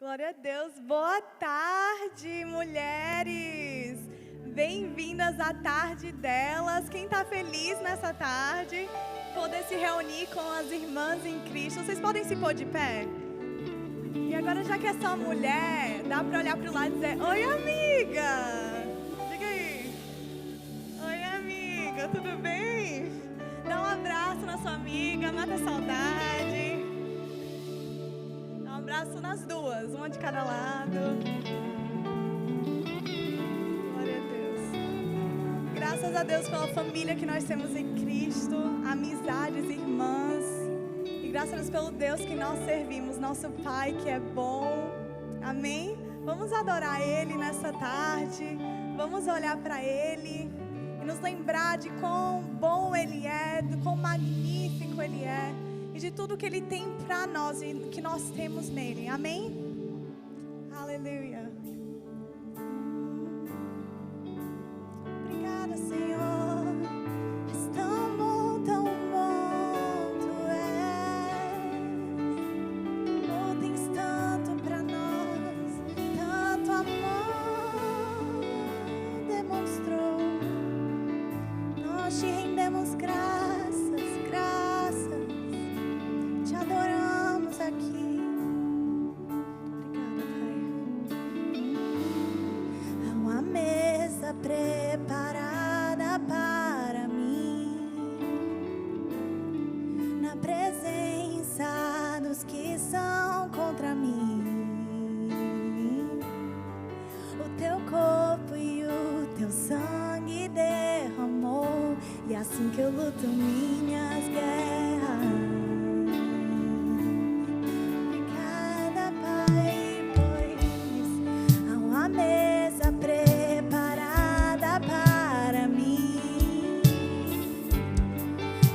Glória a Deus. Boa tarde, mulheres. Bem-vindas à tarde delas. Quem está feliz nessa tarde, poder se reunir com as irmãs em Cristo. Vocês podem se pôr de pé? E agora, já que é só mulher, dá para olhar para o lado e dizer: oi, amiga. Diga aí. Oi, amiga, tudo bem? Dá um abraço na sua amiga, mata a saudade. Dá um abraço nas duas, uma de cada lado. Glória a Deus. Graças a Deus pela família que nós temos em Cristo, amizades, irmãs. E graças a Deus pelo Deus que nós servimos, nosso Pai que é bom. Amém? Vamos adorar Ele nessa tarde. Vamos olhar para Ele e nos lembrar de quão bom Ele é, de quão magnífico Ele é e de tudo que Ele tem para nós e que nós temos nele. Amém? Aleluia. Obrigada, Senhor. És tão bom Tu és. Oh, tens tanto para nós, tanto amor demonstrou. Nós te rendemos graças, graças. Te adoramos aqui. Obrigada, Pai. Há uma mesa preparada para mim, na presença dos que são contra mim. O teu corpo e o teu sangue derramou, e é assim que eu luto minhas guerras. Obrigada, Pai, pois há uma mesa preparada para mim,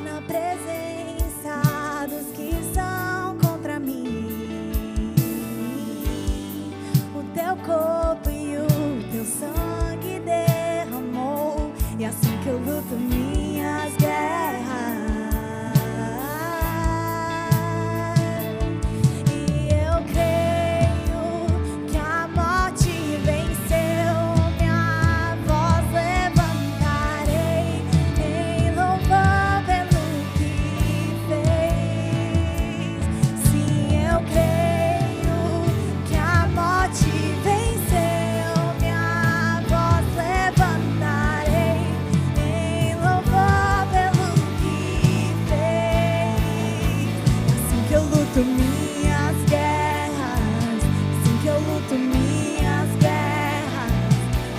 na presença dos que são contra mim. O teu corpo e o teu sangue derramou, e é assim que eu luto minhas guerras. E eu creio que a morte venceu, minha voz levantarei em louvor pelo que fez. Sim, eu creio que a morte venceu, minha voz levantarei em louvor pelo que fez. Assim que eu luto minhas guerras, assim que eu luto minhas guerras,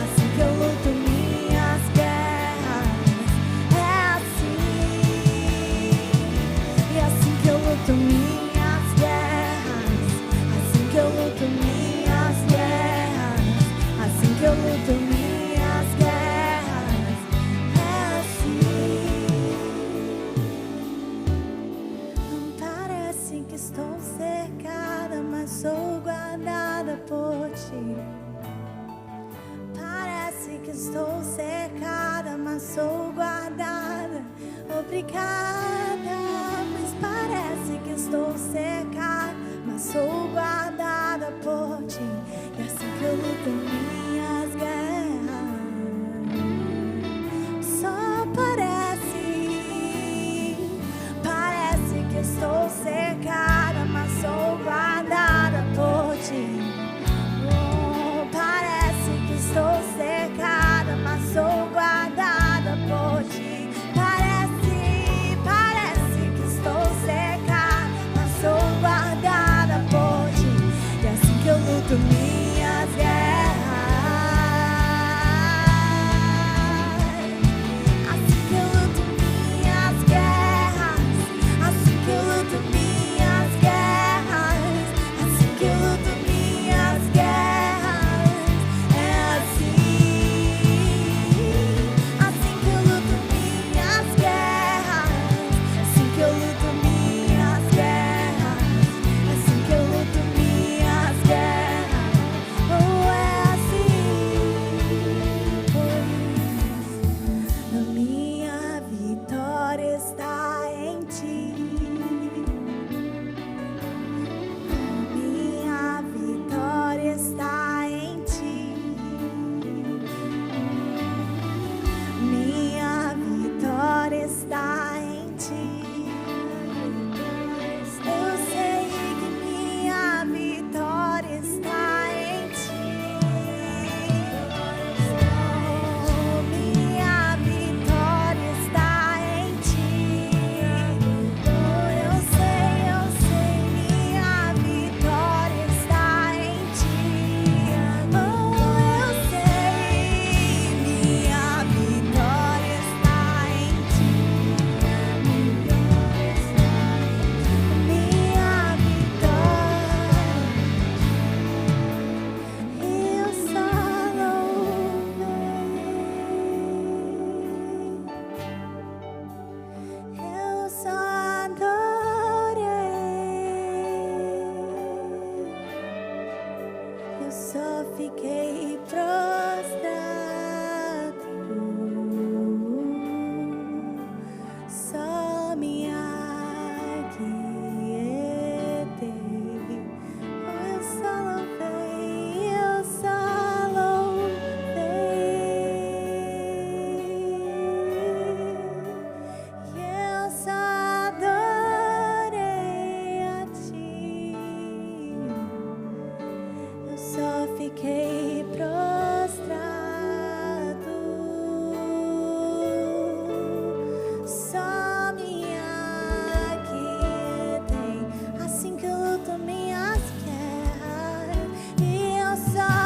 assim que eu luto minhas guerras. É assim, e assim que eu luto minhas guerras, assim que eu luto minhas guerras, assim que eu luto minhas guerras. É assim. Não parece que estou cercada, mas sou guardada por ti. Parece que estou cercada, mas sou guardada. Obrigada, mas parece que estou cercada, mas sou guardada por ti. E é assim que eu luto minhas guerras. Só parece que estou cercada, mas sou guardada por ti. Oh, parece que estou cercada, mas sou guardada por ti. Parece que estou cercada, mas sou guardada por ti. E é assim que eu luto minhas guerras. só fiquei prostrado, só me aquietei. Eu só louvei, eu só louvei, e eu só adorei a Ti. Eu só fiquei prostrado, só me aquietei, assim que eu luto minhas guerras, e eu só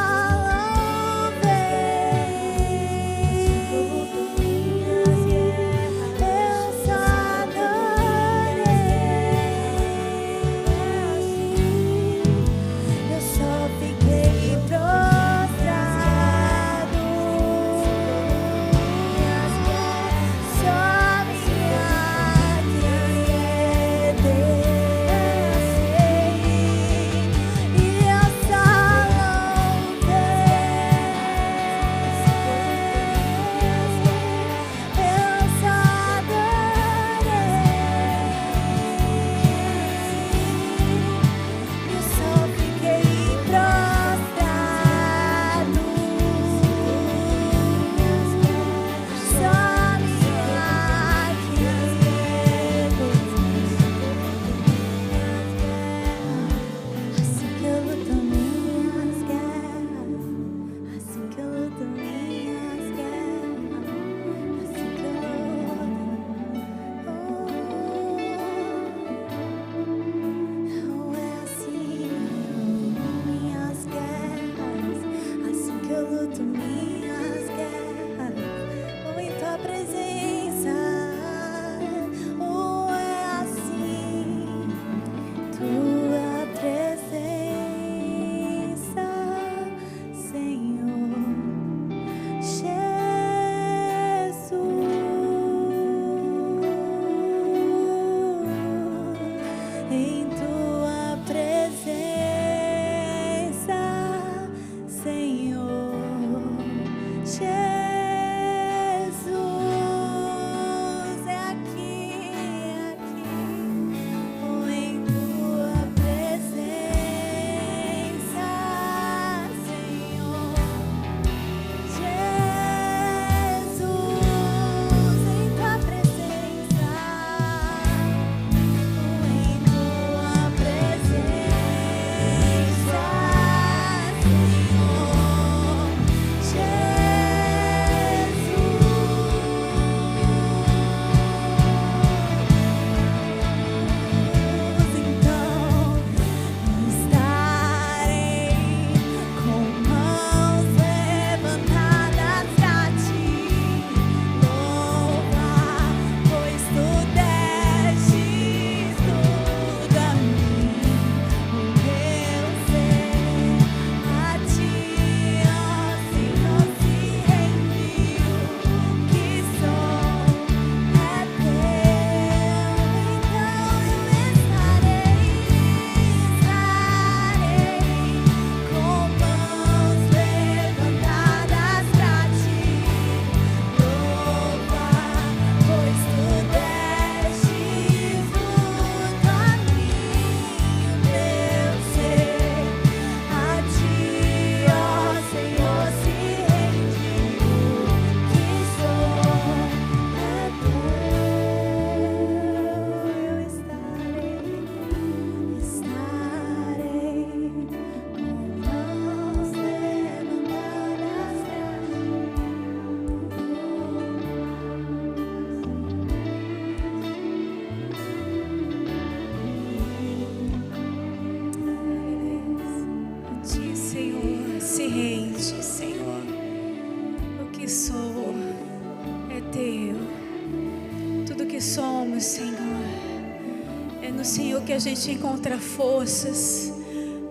Senhor, que a gente encontra forças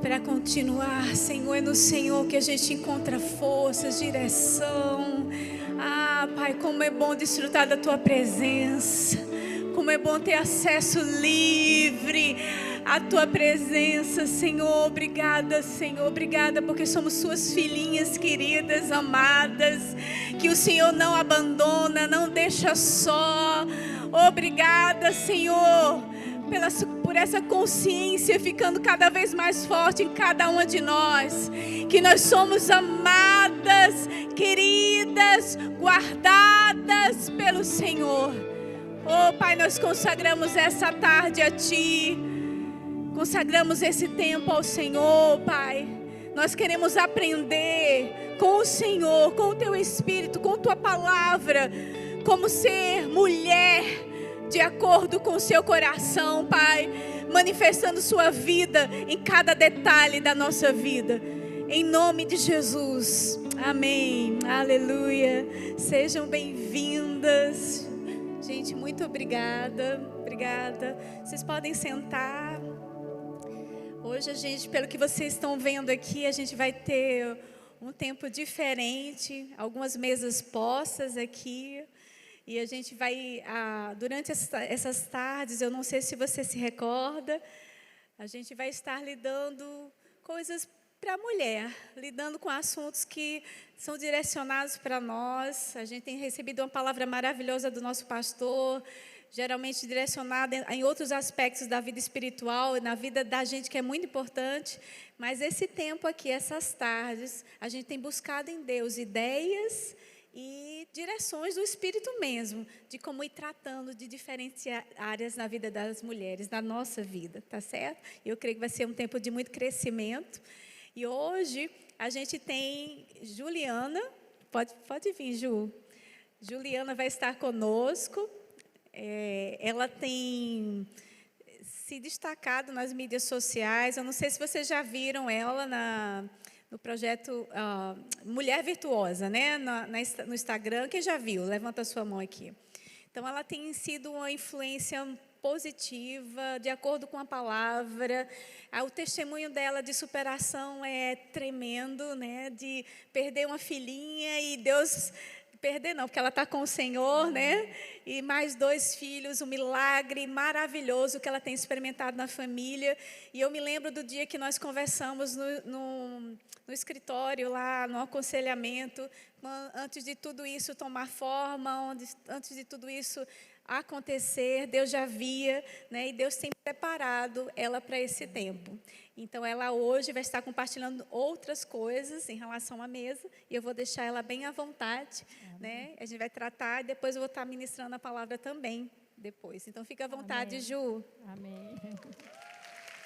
para continuar, Senhor. É no Senhor que a gente encontra forças, direção. Ah, Pai, como é bom desfrutar da Tua presença. Como é bom ter acesso livre a tua presença, Senhor. Obrigada, Senhor. Obrigada porque somos suas filhinhas queridas, amadas, que o Senhor não abandona, não deixa só. Obrigada, Senhor, por essa consciência ficando cada vez mais forte em cada uma de nós, que nós somos amadas, queridas, guardadas pelo Senhor. Oh, Pai, nós consagramos essa tarde a Ti, consagramos esse tempo ao Senhor, Pai. Nós queremos aprender com o Senhor, com o Teu Espírito, com Tua Palavra, como ser mulher de acordo com o Seu coração, Pai, manifestando Sua vida em cada detalhe da nossa vida. Em nome de Jesus, amém, aleluia. Sejam bem-vindas. Gente, muito obrigada. Vocês podem sentar. Hoje, pelo que vocês estão vendo aqui, a gente vai ter um tempo diferente, algumas mesas postas aqui. E a gente vai, durante essas tardes, eu não sei se você se recorda, a gente vai estar lidando coisas para a mulher, lidando com assuntos que são direcionados para nós. A gente tem recebido uma palavra maravilhosa do nosso pastor, geralmente direcionada em outros aspectos da vida espiritual, na vida da gente, que é muito importante. Mas esse tempo aqui, essas tardes, a gente tem buscado em Deus ideias e direções do Espírito mesmo, de como ir tratando de diferentes áreas na vida das mulheres, na nossa vida, tá certo? Eu creio que vai ser um tempo de muito crescimento. E hoje a gente tem Juliana, pode vir, Ju. Juliana vai estar conosco. Ela tem se destacado nas mídias sociais. Eu não sei se vocês já viram ela no projeto Mulher Virtuosa, né? No Instagram. Quem já viu? Levanta a sua mão aqui. Então, ela tem sido uma influência positiva, de acordo com a palavra. O testemunho dela de superação é tremendo, né? De perder uma filhinha e Deus... Perder não, porque ela está com o Senhor, né? E mais 2 filhos, um milagre maravilhoso que ela tem experimentado na família. E eu me lembro do dia que nós conversamos no escritório, lá no aconselhamento, antes de tudo isso tomar forma, antes de tudo isso acontecer, Deus já via, né? E Deus tem preparado ela para esse tempo. Então, ela hoje vai estar compartilhando outras coisas em relação à mesa, e eu vou deixar ela bem à vontade, né? A gente vai tratar, e depois eu vou estar ministrando a palavra também, depois. Então, fica à vontade, Amém. Ju. Amém.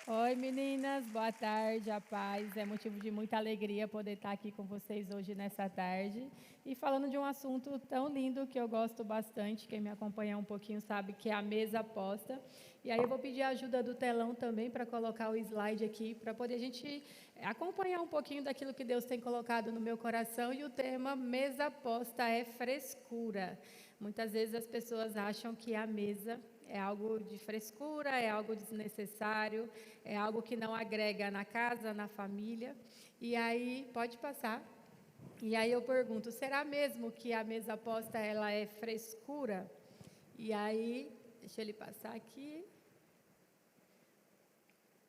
Oi, meninas, boa tarde, a paz. É motivo de muita alegria poder estar aqui com vocês hoje nessa tarde. E falando de um assunto tão lindo que eu gosto bastante, quem me acompanha um pouquinho sabe que é a mesa posta. E aí eu vou pedir a ajuda do telão também para colocar o slide aqui, para poder a gente acompanhar um pouquinho daquilo que Deus tem colocado no meu coração. E o tema mesa posta é frescura. Muitas vezes as pessoas acham que a mesa é algo de frescura, é algo desnecessário, é algo que não agrega na casa, na família. E aí, pode passar. E aí eu pergunto, será mesmo que a mesa posta ela é frescura? E aí, deixa ele passar aqui.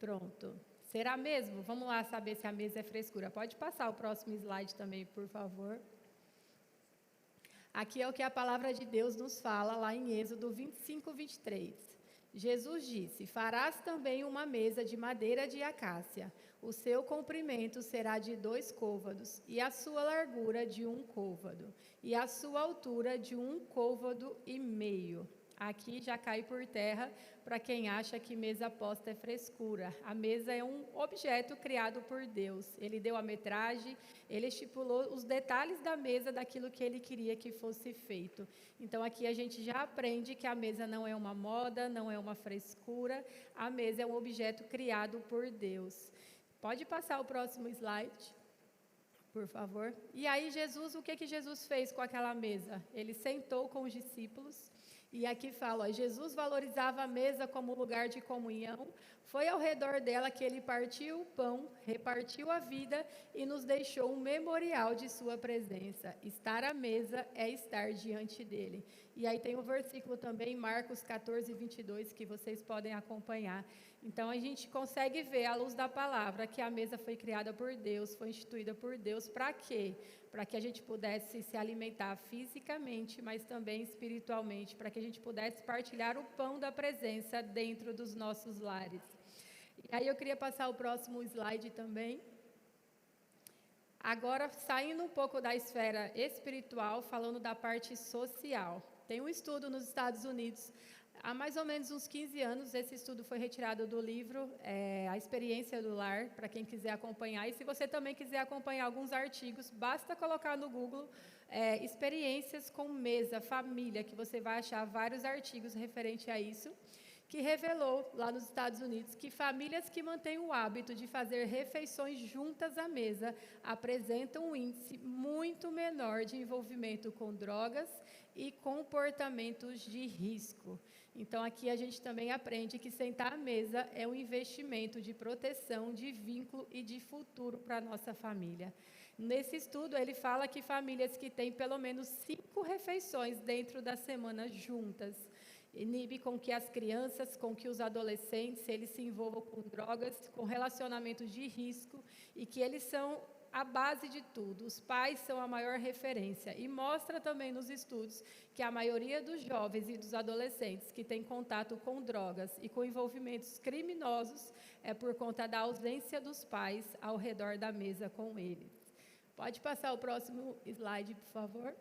Pronto. Será mesmo? Vamos lá saber se a mesa é frescura. Pode passar o próximo slide também, por favor. Aqui é o que a palavra de Deus nos fala, lá em Êxodo 25, 23. Jesus disse, farás também uma mesa de madeira de acácia. O seu comprimento será de 2 côvados, e a sua largura de 1 côvado, e a sua altura de 1 côvado e meio. Aqui já cai por terra para quem acha que mesa posta é frescura. A mesa é um objeto criado por Deus. Ele deu a metragem, ele estipulou os detalhes da mesa, daquilo que ele queria que fosse feito. Então, aqui a gente já aprende que a mesa não é uma moda, não é uma frescura. A mesa é um objeto criado por Deus. Pode passar o próximo slide, por favor. E aí, o que Jesus fez com aquela mesa? Ele sentou com os discípulos. E aqui fala, Jesus valorizava a mesa como lugar de comunhão, foi ao redor dela que ele partiu o pão, repartiu a vida e nos deixou um memorial de sua presença. Estar à mesa é estar diante dele. E aí tem o versículo também, Marcos 14, 22, que vocês podem acompanhar. Então, a gente consegue ver, à luz da palavra, que a mesa foi criada por Deus, foi instituída por Deus. Para quê? Para que a gente pudesse se alimentar fisicamente, mas também espiritualmente, para que a gente pudesse partilhar o pão da presença dentro dos nossos lares. E aí eu queria passar o próximo slide também. Agora, saindo um pouco da esfera espiritual, falando da parte social. Tem um estudo nos Estados Unidos, há mais ou menos uns 15 anos, esse estudo foi retirado do livro A Experiência do Lar, para quem quiser acompanhar. E se você também quiser acompanhar alguns artigos, basta colocar no Google experiências com mesa, família, que você vai achar vários artigos referente a isso, que revelou lá nos Estados Unidos que famílias que mantêm o hábito de fazer refeições juntas à mesa apresentam um índice muito menor de envolvimento com drogas e comportamentos de risco. Então, aqui a gente também aprende que sentar à mesa é um investimento de proteção, de vínculo e de futuro para a nossa família. Nesse estudo, ele fala que famílias que têm pelo menos 5 refeições dentro da semana juntas, inibe com que as crianças, com que os adolescentes, eles se envolvam com drogas, com relacionamentos de risco, e que eles são a base de tudo. Os pais são a maior referência. E mostra também nos estudos que a maioria dos jovens e dos adolescentes que têm contato com drogas e com envolvimentos criminosos é por conta da ausência dos pais ao redor da mesa com eles. Pode passar o próximo slide, por favor?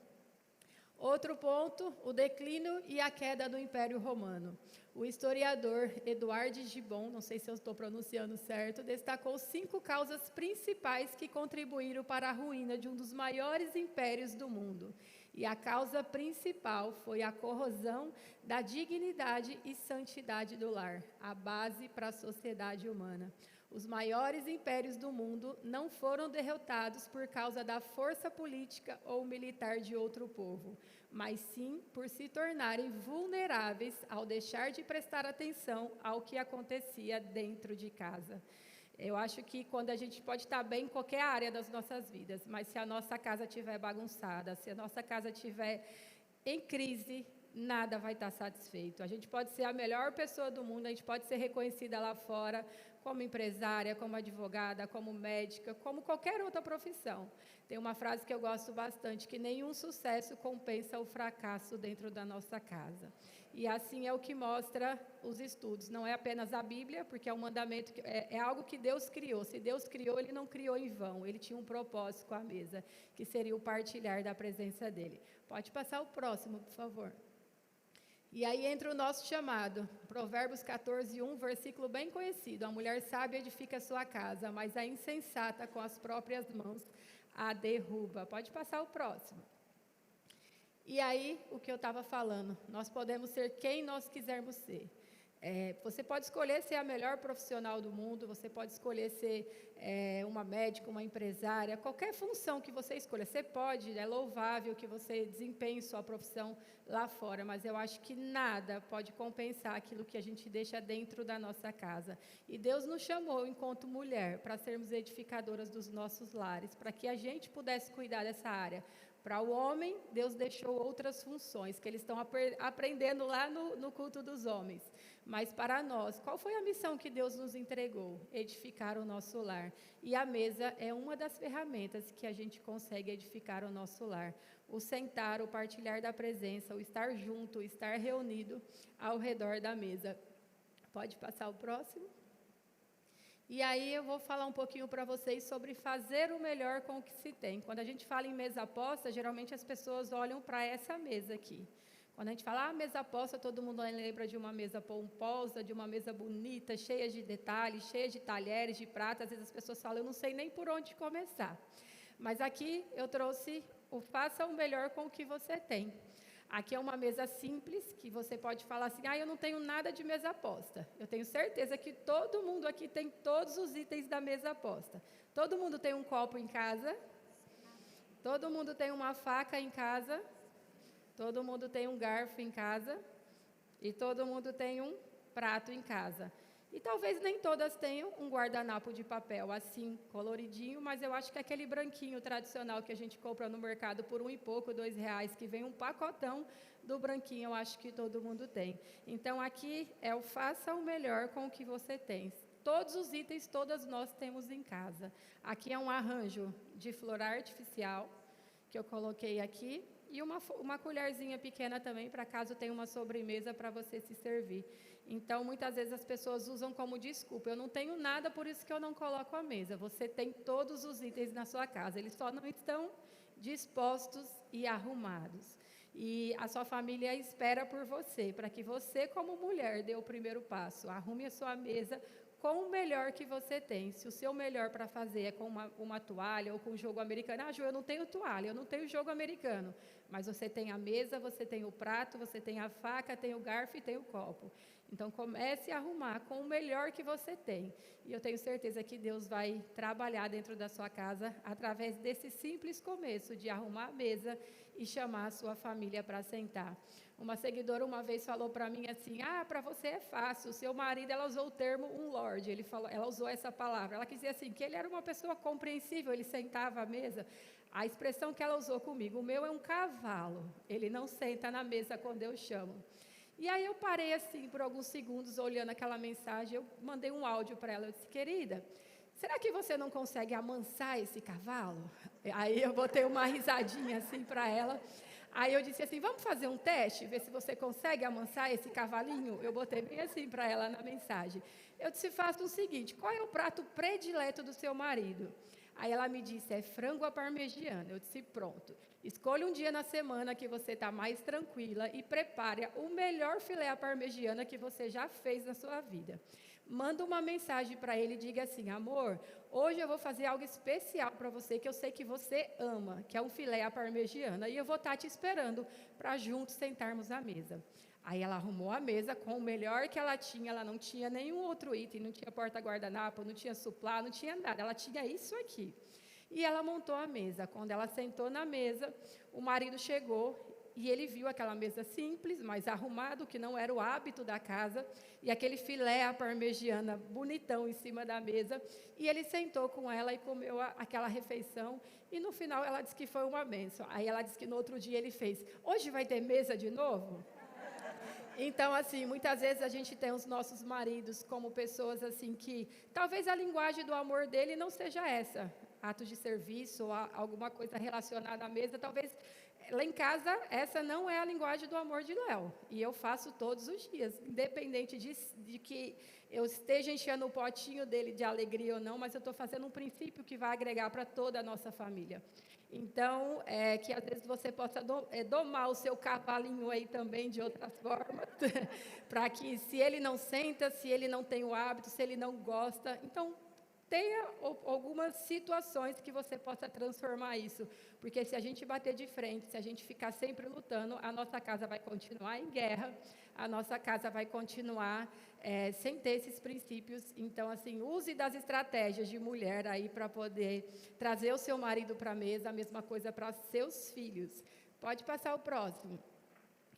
Outro ponto, o declínio e a queda do Império Romano. O historiador Eduard Gibbon, não sei se eu estou pronunciando certo, destacou 5 causas principais que contribuíram para a ruína de um dos maiores impérios do mundo. E a causa principal foi a corrosão da dignidade e santidade do lar, a base para a sociedade humana. Os maiores impérios do mundo não foram derrotados por causa da força política ou militar de outro povo, mas sim por se tornarem vulneráveis ao deixar de prestar atenção ao que acontecia dentro de casa. Eu acho que quando a gente pode estar bem em qualquer área das nossas vidas, mas se a nossa casa estiver bagunçada, se a nossa casa estiver em crise, nada vai estar satisfeito. A gente pode ser a melhor pessoa do mundo, a gente pode ser reconhecida lá fora como empresária, como advogada, como médica, como qualquer outra profissão. Tem uma frase que eu gosto bastante, que nenhum sucesso compensa o fracasso dentro da nossa casa. E assim é o que mostra os estudos. Não é apenas a Bíblia, porque é um mandamento, é algo que Deus criou. Se Deus criou, Ele não criou em vão. Ele tinha um propósito com a mesa, que seria o partilhar da presença dEle. Pode passar o próximo, por favor. E aí entra o nosso chamado, Provérbios 14:1, versículo bem conhecido. A mulher sábia edifica a sua casa, mas a insensata com as próprias mãos a derruba. Pode passar o próximo. E aí, o que eu estava falando, nós podemos ser quem nós quisermos ser. Você pode escolher ser a melhor profissional do mundo, você pode escolher ser uma médica, uma empresária, qualquer função que você escolha. Você pode, é louvável que você desempenhe sua profissão lá fora, mas eu acho que nada pode compensar aquilo que a gente deixa dentro da nossa casa. E Deus nos chamou, enquanto mulher, para sermos edificadoras dos nossos lares, para que a gente pudesse cuidar dessa área. Para o homem, Deus deixou outras funções, que eles estão aprendendo lá no culto dos homens. Mas para nós, qual foi a missão que Deus nos entregou? Edificar o nosso lar. E a mesa é uma das ferramentas que a gente consegue edificar o nosso lar. O sentar, o partilhar da presença, o estar junto, o estar reunido ao redor da mesa. Pode passar o próximo? E aí eu vou falar um pouquinho para vocês sobre fazer o melhor com o que se tem. Quando a gente fala em mesa posta, geralmente as pessoas olham para essa mesa aqui. Quando a gente fala mesa posta, todo mundo lembra de uma mesa pomposa, de uma mesa bonita, cheia de detalhes, cheia de talheres, de pratas. Às vezes as pessoas falam, eu não sei nem por onde começar. Mas aqui eu trouxe o faça o melhor com o que você tem. Aqui é uma mesa simples, que você pode falar assim, eu não tenho nada de mesa posta. Eu tenho certeza que todo mundo aqui tem todos os itens da mesa posta. Todo mundo tem um copo em casa? Todo mundo tem uma faca em casa? Todo mundo tem um garfo em casa? E todo mundo tem um prato em casa. E talvez nem todas tenham um guardanapo de papel assim, coloridinho, mas eu acho que aquele branquinho tradicional que a gente compra no mercado por R$1 e pouco, R$2, que vem um pacotão do branquinho, eu acho que todo mundo tem. Então, aqui é o faça o melhor com o que você tem. Todos os itens, todas nós temos em casa. Aqui é um arranjo de flor artificial, que eu coloquei aqui, e uma colherzinha pequena também, para caso tenha uma sobremesa para você se servir. Então, muitas vezes as pessoas usam como desculpa, eu não tenho nada, por isso que eu não coloco a mesa. Você tem todos os itens na sua casa, eles só não estão dispostos e arrumados. E a sua família espera por você, para que você, como mulher, dê o primeiro passo. Arrume a sua mesa com o melhor que você tem. Se o seu melhor para fazer é com uma toalha ou com jogo americano, Ju, eu não tenho toalha, eu não tenho jogo americano, mas você tem a mesa, você tem o prato, você tem a faca, tem o garfo e tem o copo. Então, comece a arrumar com o melhor que você tem. E eu tenho certeza que Deus vai trabalhar dentro da sua casa através desse simples começo de arrumar a mesa e chamar a sua família para sentar. Uma seguidora uma vez falou para mim assim, para você é fácil, o seu marido, ela usou o termo um lord, ela usou essa palavra, ela quis dizer assim, que ele era uma pessoa compreensível, ele sentava à mesa. A expressão que ela usou comigo, o meu é um cavalo, ele não senta na mesa quando eu chamo. E aí eu parei assim por alguns segundos olhando aquela mensagem, eu mandei um áudio para ela, eu disse, querida, será que você não consegue amansar esse cavalo? Aí eu botei uma risadinha assim para ela. Aí eu disse assim, vamos fazer um teste, ver se você consegue amansar esse cavalinho? Eu botei bem assim para ela na mensagem. Eu disse, faça o seguinte, qual é o prato predileto do seu marido? Aí ela me disse, é frango à parmegiana. Eu disse, pronto. Escolha um dia na semana que você está mais tranquila e prepare o melhor filé à parmegiana que você já fez na sua vida. Manda uma mensagem para ele e diga assim, amor, hoje eu vou fazer algo especial para você, que eu sei que você ama, que é um filé à parmegiana, e eu vou estar te esperando para juntos sentarmos à mesa. Aí ela arrumou a mesa com o melhor que ela não tinha nenhum outro item, não tinha porta-guardanapo, não tinha suplá, não tinha nada, ela tinha isso aqui. E ela montou a mesa. Quando ela sentou na mesa, o marido chegou e ele viu aquela mesa simples, mas arrumado, que não era o hábito da casa, e aquele filé à parmegiana bonitão em cima da mesa, e ele sentou com ela e comeu aquela refeição, e no final ela disse que foi uma bênção. Aí ela disse que no outro dia ele fez, hoje vai ter mesa de novo? Então, assim, muitas vezes a gente tem os nossos maridos como pessoas assim que, talvez a linguagem do amor dele não seja essa, atos de serviço ou alguma coisa relacionada à mesa, talvez lá em casa, essa não é a linguagem do amor de Léo. E eu faço todos os dias, independente de que eu esteja enchendo o potinho dele de alegria ou não, mas eu estou fazendo um princípio que vai agregar para toda a nossa família. Então, que às vezes você possa domar o seu cavalinho aí também de outras formas, para que se ele não senta, se ele não tem o hábito, se ele não gosta, então tenha algumas situações que você possa transformar isso, porque se a gente bater de frente, se a gente ficar sempre lutando, a nossa casa vai continuar em guerra, a nossa casa vai continuar sem ter esses princípios. Então, assim, use das estratégias de mulher aí para poder trazer o seu marido para a mesa, a mesma coisa para seus filhos. Pode passar o próximo,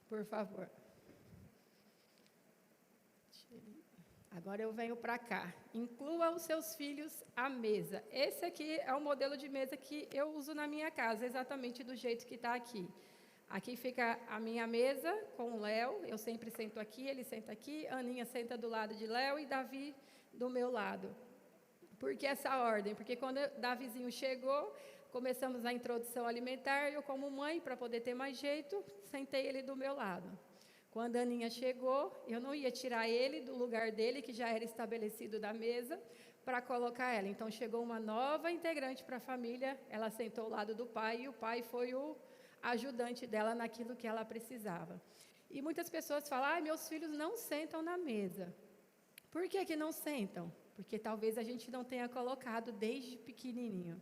por favor. Agora eu venho para cá. Inclua os seus filhos à mesa. Esse aqui é o modelo de mesa que eu uso na minha casa, exatamente do jeito que está aqui. Aqui fica a minha mesa com o Léo. Eu sempre sento aqui, ele senta aqui. Aninha senta do lado de Léo e Davi do meu lado. Por que essa ordem? Porque quando Davizinho chegou, começamos a introdução alimentar. Eu, como mãe, para poder ter mais jeito, sentei ele do meu lado. Quando a Aninha chegou, eu não ia tirar ele do lugar dele, que já era estabelecido da mesa, para colocar ela. Então, chegou uma nova integrante para a família, ela sentou ao lado do pai, e o pai foi o ajudante dela naquilo que ela precisava. E muitas pessoas falam, meus filhos não sentam na mesa. Por que não sentam? Porque talvez a gente não tenha colocado desde pequenininho.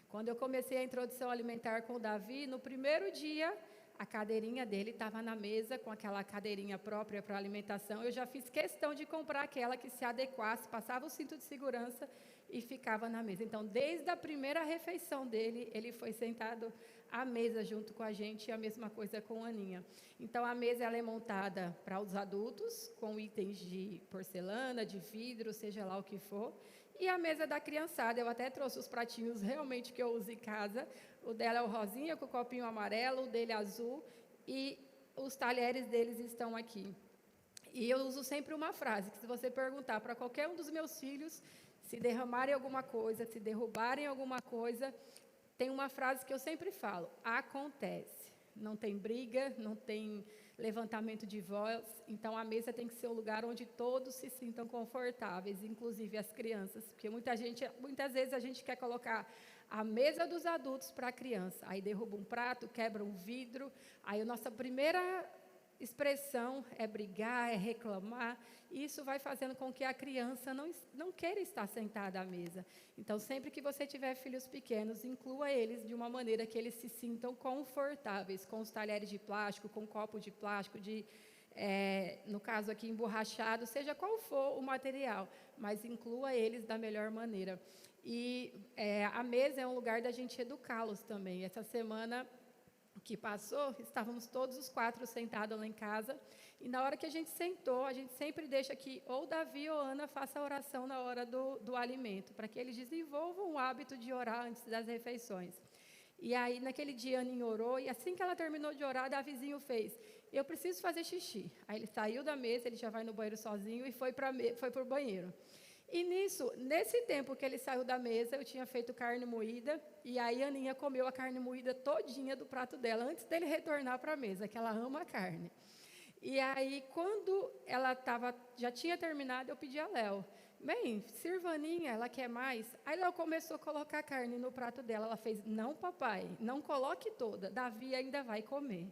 Quando eu comecei a introdução alimentar com o Davi, no primeiro dia, a cadeirinha dele estava na mesa, com aquela cadeirinha própria para alimentação. Eu já fiz questão de comprar aquela que se adequasse, passava o cinto de segurança e ficava na mesa. Então, desde a primeira refeição dele, ele foi sentado à mesa junto com a gente, e a mesma coisa com a Aninha. Então, a mesa ela é montada para os adultos, com itens de porcelana, de vidro, seja lá o que for. E a mesa da criançada, eu até trouxe os pratinhos realmente que eu uso em casa. O dela é o rosinha, com o copinho amarelo, o dele é azul, e os talheres deles estão aqui. E eu uso sempre uma frase, que se você perguntar para qualquer um dos meus filhos, se derramarem alguma coisa, se derrubarem alguma coisa, tem uma frase que eu sempre falo: acontece. Não tem briga, não tem levantamento de voz. Então, a mesa tem que ser um lugar onde todos se sintam confortáveis, inclusive as crianças. Porque muitas vezes a gente quer colocar a mesa dos adultos para a criança. Aí derruba um prato, quebra um vidro. Aí a nossa primeira expressão é brigar, é reclamar. E isso vai fazendo com que a criança não queira estar sentada à mesa. Então, sempre que você tiver filhos pequenos, inclua eles de uma maneira que eles se sintam confortáveis, com os talheres de plástico, com copo de plástico, no caso aqui, emborrachado, seja qual for o material, mas inclua eles da melhor maneira. E a mesa é um lugar da gente educá-los também. Essa semana que passou, estávamos todos os 4 sentados lá em casa, e na hora que a gente sentou, a gente sempre deixa que ou Davi ou Ana faça a oração na hora do alimento, para que eles desenvolvam o hábito de orar antes das refeições. E aí, naquele dia, a Aninha orou, e assim que ela terminou de orar, Davizinho fez: eu preciso fazer xixi. Aí ele saiu da mesa, ele já vai no banheiro sozinho, e foi para o banheiro. E nesse tempo que ele saiu da mesa, eu tinha feito carne moída, e aí a Aninha comeu a carne moída todinha do prato dela, antes dele retornar para a mesa, que ela ama a carne. E aí, quando ela já tinha terminado, eu pedi a Léo: bem, sirva a Aninha, ela quer mais? Aí Léo começou a colocar a carne no prato dela. Ela fez: não, papai, não coloque toda, Davi ainda vai comer.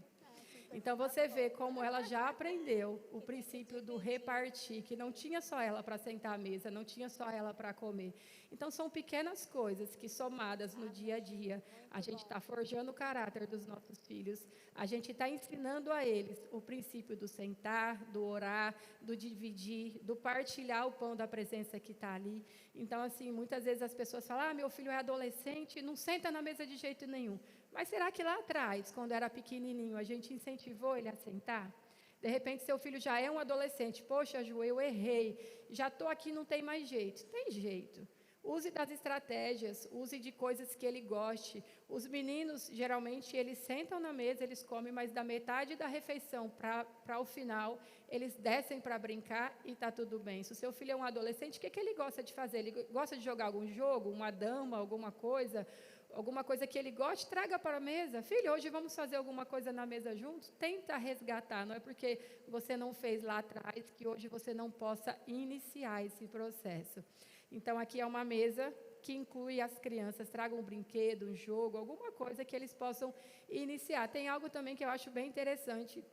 Então, você vê como ela já aprendeu o princípio do repartir, que não tinha só ela para sentar à mesa, não tinha só ela para comer. Então, são pequenas coisas que, somadas no dia a dia, a gente está forjando o caráter dos nossos filhos, a gente está ensinando a eles o princípio do sentar, do orar, do dividir, do partilhar o pão da presença que está ali. Então, assim, muitas vezes as pessoas falam: meu filho é adolescente, não senta na mesa de jeito nenhum. Mas será que lá atrás, quando era pequenininho, a gente incentivou ele a sentar? De repente, seu filho já é um adolescente. Poxa, Ju, eu errei. Já estou aqui, não tem mais jeito. Tem jeito. Use das estratégias, use de coisas que ele goste. Os meninos, geralmente, eles sentam na mesa, eles comem, mas da metade da refeição para o final, eles descem para brincar e está tudo bem. Se o seu filho é um adolescente, o que ele gosta de fazer? Ele gosta de jogar algum jogo, uma dama, alguma coisa que ele goste, traga para a mesa. Filho, hoje vamos fazer alguma coisa na mesa juntos? Tenta resgatar, não é porque você não fez lá atrás que hoje você não possa iniciar esse processo. Então, aqui é uma mesa que inclui as crianças, tragam um brinquedo, um jogo, alguma coisa que eles possam iniciar. Tem algo também que eu acho bem interessante,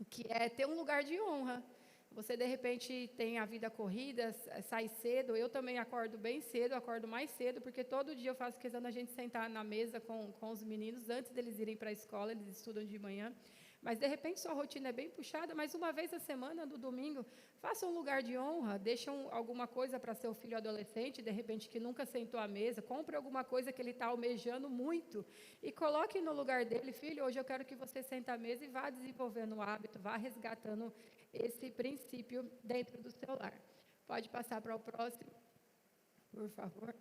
que é ter um lugar de honra. Você, de repente, tem a vida corrida, sai cedo. Eu também acordo bem cedo, acordo mais cedo, porque todo dia eu faço questão da gente sentar na mesa com os meninos, antes deles irem para a escola, eles estudam de manhã. Mas, de repente, sua rotina é bem puxada, mas uma vez a semana, no domingo, faça um lugar de honra, deixa alguma coisa para seu filho adolescente, de repente, que nunca sentou à mesa, compre alguma coisa que ele está almejando muito e coloque no lugar dele: filho, hoje eu quero que você sente à mesa, e vá desenvolvendo o hábito, vá resgatando esse princípio dentro do seu lar. Pode passar para o próximo, por favor.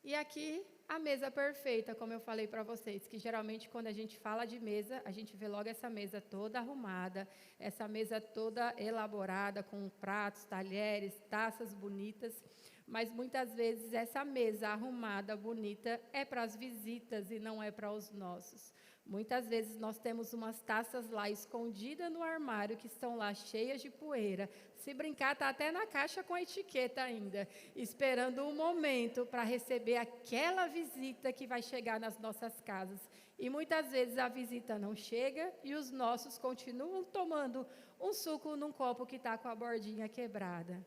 E aqui, a mesa perfeita, como eu falei para vocês, que geralmente quando a gente fala de mesa, a gente vê logo essa mesa toda arrumada, essa mesa toda elaborada, com pratos, talheres, taças bonitas, mas muitas vezes essa mesa arrumada, bonita, é para as visitas e não é para os nossos. Muitas vezes nós temos umas taças lá escondidas no armário, que estão lá cheias de poeira. Se brincar, está até na caixa com a etiqueta ainda, esperando um momento para receber aquela visita que vai chegar nas nossas casas. E muitas vezes a visita não chega e os nossos continuam tomando um suco num copo que está com a bordinha quebrada.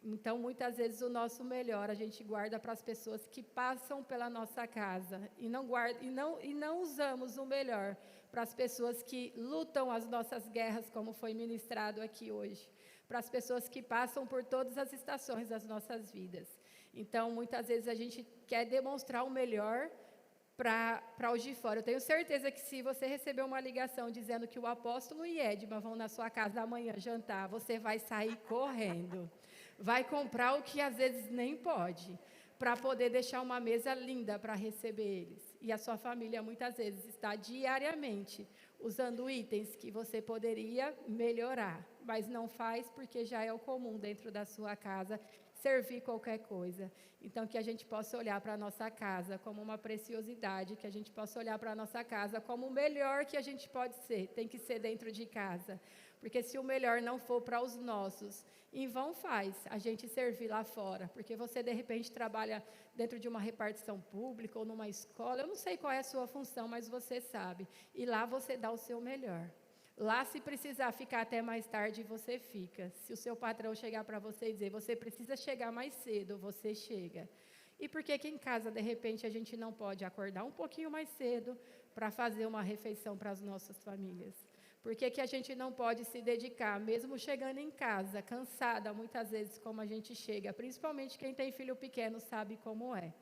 Então, muitas vezes, o nosso melhor a gente guarda para as pessoas que passam pela nossa casa e não usamos o melhor para as pessoas que lutam as nossas guerras, como foi ministrado aqui hoje. para as pessoas que passam por todas as estações das nossas vidas. Então, muitas vezes a gente quer demonstrar o melhor para os de fora. Eu tenho certeza que se você receber uma ligação dizendo que o apóstolo e Edma vão na sua casa amanhã jantar, você vai sair correndo. Vai comprar o que às vezes nem pode, para poder deixar uma mesa linda para receber eles. E a sua família muitas vezes está diariamente usando itens que você poderia melhorar, mas não faz porque já é o comum dentro da sua casa servir qualquer coisa. Então, que a gente possa olhar para a nossa casa como uma preciosidade, que a gente possa olhar para a nossa casa como o melhor que a gente pode ser, tem que ser dentro de casa. Porque se o melhor não for para os nossos, em vão faz a gente servir lá fora. Porque você, de repente, trabalha dentro de uma repartição pública ou numa escola, eu não sei qual é a sua função, mas você sabe. E lá você dá o seu melhor. Lá, se precisar ficar até mais tarde, você fica. Se o seu patrão chegar para você e dizer, você precisa chegar mais cedo, você chega. E por que em casa, de repente, a gente não pode acordar um pouquinho mais cedo para fazer uma refeição para as nossas famílias? Por que a gente não pode se dedicar, mesmo chegando em casa, cansada, muitas vezes, como a gente chega? Principalmente quem tem filho pequeno sabe como é.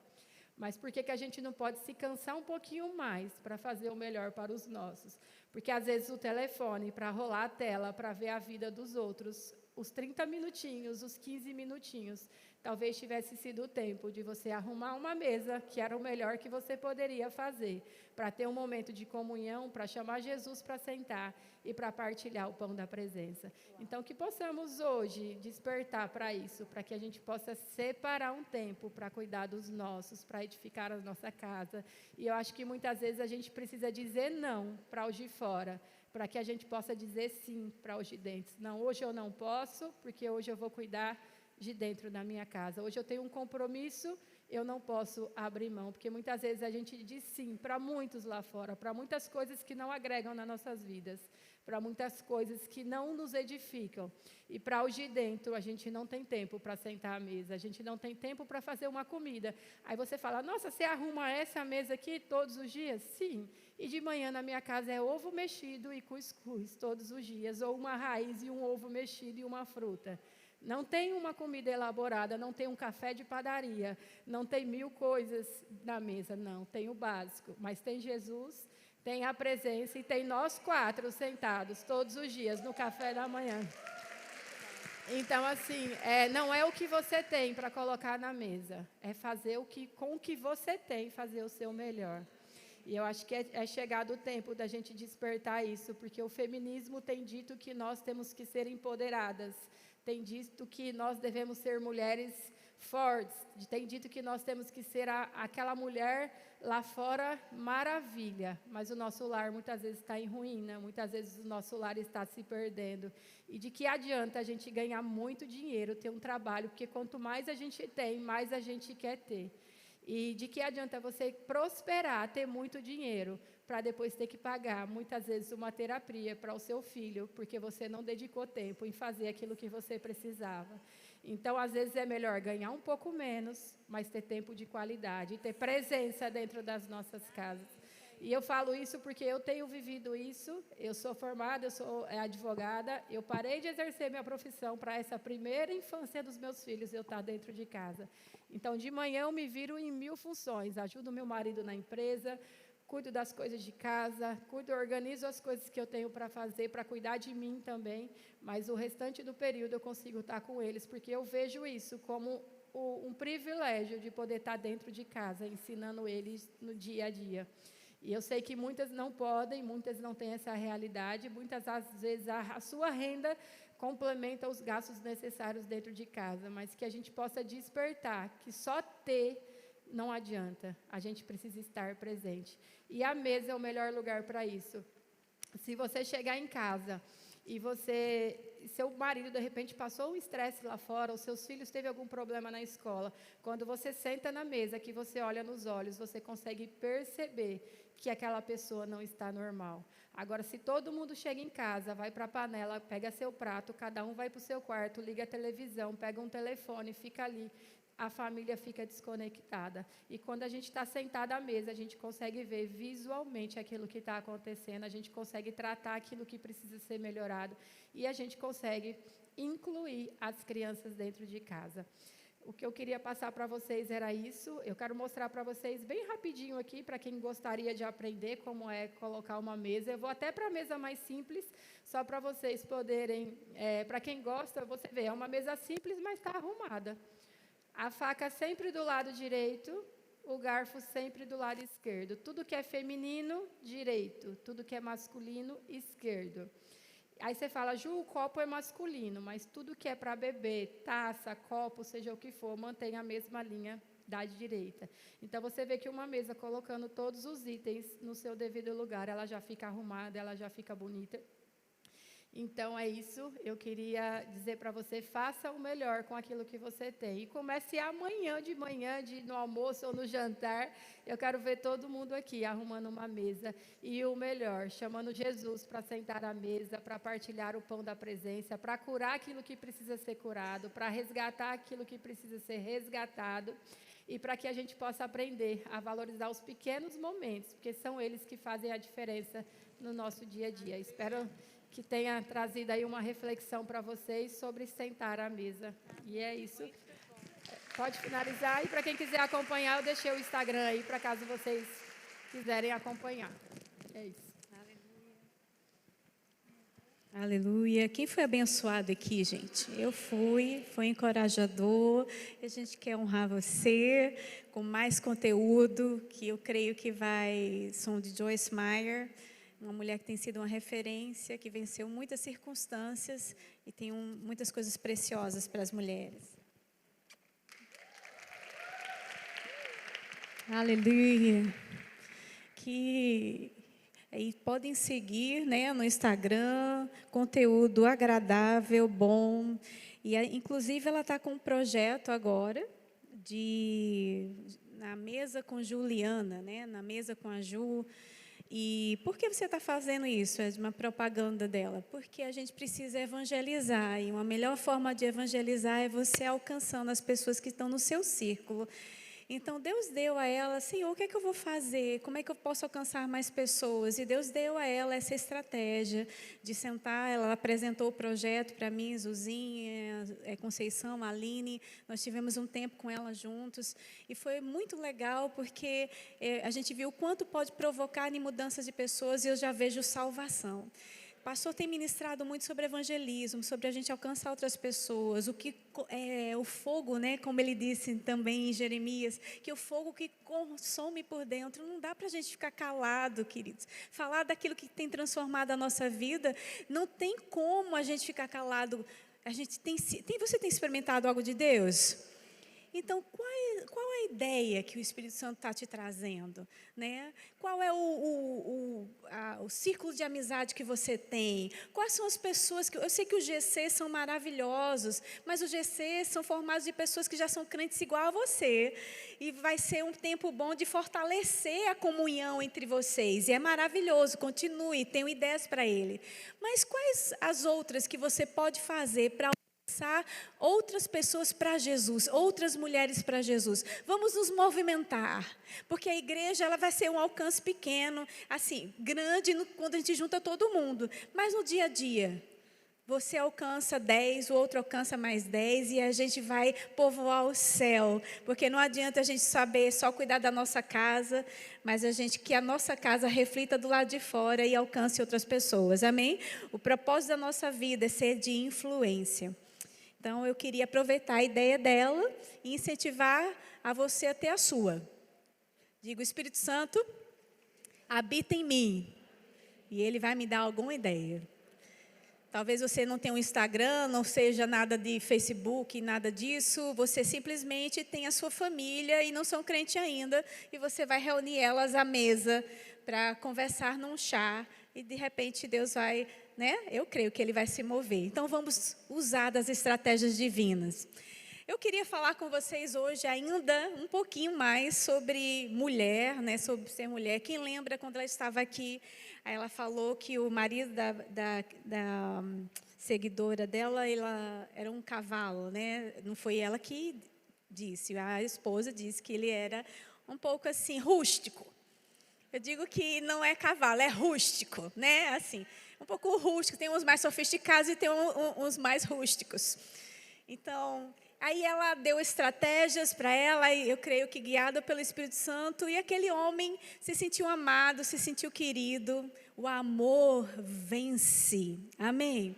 Mas por que a gente não pode se cansar um pouquinho mais para fazer o melhor para os nossos? Porque, às vezes, o telefone, para rolar a tela, para ver a vida dos outros, os 30 minutinhos, os 15 minutinhos, talvez tivesse sido o tempo de você arrumar uma mesa, que era o melhor que você poderia fazer, para ter um momento de comunhão, para chamar Jesus para sentar e para partilhar o pão da presença. Então, que possamos hoje despertar para isso, para que a gente possa separar um tempo para cuidar dos nossos, para edificar a nossa casa. E eu acho que muitas vezes a gente precisa dizer não para os de fora, para que a gente possa dizer sim para os de dentro. Não, hoje eu não posso, porque hoje eu vou cuidar de dentro da minha casa. Hoje eu tenho um compromisso, eu não posso abrir mão, porque muitas vezes a gente diz sim para muitos lá fora, para muitas coisas que não agregam nas nossas vidas, para muitas coisas que não nos edificam. E para os de dentro, a gente não tem tempo para sentar à mesa, a gente não tem tempo para fazer uma comida. Aí você fala, nossa, você arruma essa mesa aqui todos os dias? Sim. E de manhã na minha casa é ovo mexido e cuscuz todos os dias, ou uma raiz e um ovo mexido e uma fruta. Não tem uma comida elaborada, não tem um café de padaria, não tem 1000 coisas na mesa, não, tem o básico. Mas tem Jesus, tem a presença e tem nós 4 sentados todos os dias no café da manhã. Então, assim, não é o que você tem para colocar na mesa, é fazer com o que você tem, fazer o seu melhor. E eu acho que é chegado o tempo da gente despertar isso, porque o feminismo tem dito que nós temos que ser empoderadas, tem dito que nós devemos ser mulheres fortes, tem dito que nós temos que ser aquela mulher lá fora maravilha, mas o nosso lar muitas vezes está em ruína, muitas vezes o nosso lar está se perdendo. E de que adianta a gente ganhar muito dinheiro, ter um trabalho, porque quanto mais a gente tem, mais a gente quer ter. E de que adianta você prosperar, ter muito dinheiro, para depois ter que pagar, muitas vezes, uma terapia para o seu filho, porque você não dedicou tempo em fazer aquilo que você precisava. Então, às vezes, é melhor ganhar um pouco menos, mas ter tempo de qualidade, ter presença dentro das nossas casas. E eu falo isso porque eu tenho vivido isso, eu sou formada, eu sou advogada, eu parei de exercer minha profissão para essa primeira infância dos meus filhos, eu estar dentro de casa. Então, de manhã eu me viro em 1000 funções, ajudo meu marido na empresa, cuido das coisas de casa, organizo as coisas que eu tenho para fazer, para cuidar de mim também, mas o restante do período eu consigo estar com eles, porque eu vejo isso como um privilégio de poder estar dentro de casa, ensinando eles no dia a dia. E eu sei que muitas não podem, muitas não têm essa realidade, muitas às vezes a sua renda complementa os gastos necessários dentro de casa, mas que a gente possa despertar, que só ter não adianta, a gente precisa estar presente. E a mesa é o melhor lugar para isso. Se você chegar em casa e seu marido, de repente, passou um estresse lá fora, os seus filhos teve algum problema na escola, quando você senta na mesa, que você olha nos olhos, você consegue perceber que aquela pessoa não está normal. Agora, se todo mundo chega em casa, vai para a panela, pega seu prato, cada um vai para o seu quarto, liga a televisão, pega um telefone, fica ali, a família fica desconectada. E quando a gente está sentado à mesa, a gente consegue ver visualmente aquilo que está acontecendo, a gente consegue tratar aquilo que precisa ser melhorado e a gente consegue incluir as crianças dentro de casa. O que eu queria passar para vocês era isso. Eu quero mostrar para vocês bem rapidinho aqui, para quem gostaria de aprender como é colocar uma mesa. Eu vou até para a mesa mais simples, só para vocês poderem... para quem gosta, você vê, é uma mesa simples, mas está arrumada. A faca sempre do lado direito, o garfo sempre do lado esquerdo. Tudo que é feminino, direito. Tudo que é masculino, esquerdo. Aí você fala, Ju, o copo é masculino, mas tudo que é para beber, taça, copo, seja o que for, mantém a mesma linha da direita. Então, você vê que uma mesa colocando todos os itens no seu devido lugar, ela já fica arrumada, ela já fica bonita. Então, é isso. Eu queria dizer para você, faça o melhor com aquilo que você tem. E comece amanhã de manhã, no almoço ou no jantar. Eu quero ver todo mundo aqui arrumando uma mesa. E o melhor, chamando Jesus para sentar à mesa, para partilhar o pão da presença, para curar aquilo que precisa ser curado, para resgatar aquilo que precisa ser resgatado. E para que a gente possa aprender a valorizar os pequenos momentos, porque são eles que fazem a diferença no nosso dia a dia. Espero que tenha trazido aí uma reflexão para vocês sobre sentar à mesa. E é isso. Pode finalizar. E para quem quiser acompanhar, eu deixei o Instagram aí, para caso vocês quiserem acompanhar. É isso. Aleluia. Quem foi abençoado aqui, gente? Eu fui, foi encorajador. A gente quer honrar você com mais conteúdo, que eu creio que são de Joyce Meyer, uma mulher que tem sido uma referência, que venceu muitas circunstâncias e tem muitas coisas preciosas para as mulheres. Aleluia. E podem seguir, né, no Instagram, conteúdo agradável, bom. E, inclusive, ela está com um projeto agora, na mesa com Juliana, né, na mesa com a Ju. E por que você está fazendo isso? É uma propaganda dela. Porque a gente precisa evangelizar. E uma melhor forma de evangelizar é você alcançando as pessoas que estão no seu círculo. Então, Deus deu a ela, Senhor, o que é que eu vou fazer? Como é que eu posso alcançar mais pessoas? E Deus deu a ela essa estratégia de sentar. Ela apresentou o projeto para mim, Zuzinha, Conceição, Aline. Nós tivemos um tempo com ela juntos. E foi muito legal, porque a gente viu o quanto pode provocar em mudanças de pessoas e eu já vejo salvação. O pastor tem ministrado muito sobre evangelismo, sobre a gente alcançar outras pessoas, o fogo, né, como ele disse também em Jeremias, que o fogo que consome por dentro, não dá para a gente ficar calado, queridos. Falar daquilo que tem transformado a nossa vida, não tem como a gente ficar calado. Você tem experimentado algo de Deus? Então, qual é a ideia que o Espírito Santo está te trazendo? Né? Qual é o círculo de amizade que você tem? Quais são as pessoas que... Eu sei que os GCs são maravilhosos, mas os GCs são formados de pessoas que já são crentes igual a você. E vai ser um tempo bom de fortalecer a comunhão entre vocês. E é maravilhoso, continue, tenho ideias para ele. Mas quais as outras que você pode fazer para outras pessoas para Jesus, outras mulheres para Jesus? Vamos nos movimentar, porque a igreja ela vai ser um alcance pequeno, assim, grande quando a gente junta todo mundo, mas no dia a dia, você alcança 10, o outro alcança mais 10 e a gente vai povoar o céu, porque não adianta a gente saber só cuidar da nossa casa, mas que a nossa casa reflita do lado de fora e alcance outras pessoas, amém? O propósito da nossa vida é ser de influência. Então, eu queria aproveitar a ideia dela e incentivar a você a ter a sua. Digo, Espírito Santo, habita em mim. E ele vai me dar alguma ideia. Talvez você não tenha um Instagram, não seja nada de Facebook, nada disso. Você simplesmente tem a sua família e não são crente ainda. E você vai reunir elas à mesa para conversar num chá. E, de repente, Deus vai... né? Eu creio que ele vai se mover. Então, vamos usar das estratégias divinas. Eu queria falar com vocês hoje ainda um pouquinho mais sobre mulher, né? Sobre ser mulher. Quem lembra quando ela estava aqui, ela falou que o marido da seguidora dela, ela era um cavalo, né? Não foi ela que disse, a esposa disse que ele era um pouco assim, rústico. Eu digo que não é cavalo, é rústico, né? Assim, um pouco rústico, tem uns mais sofisticados e tem uns mais rústicos. Então, aí ela deu estratégias para ela, e eu creio que guiada pelo Espírito Santo, e aquele homem se sentiu amado, se sentiu querido. O amor vence. Amém?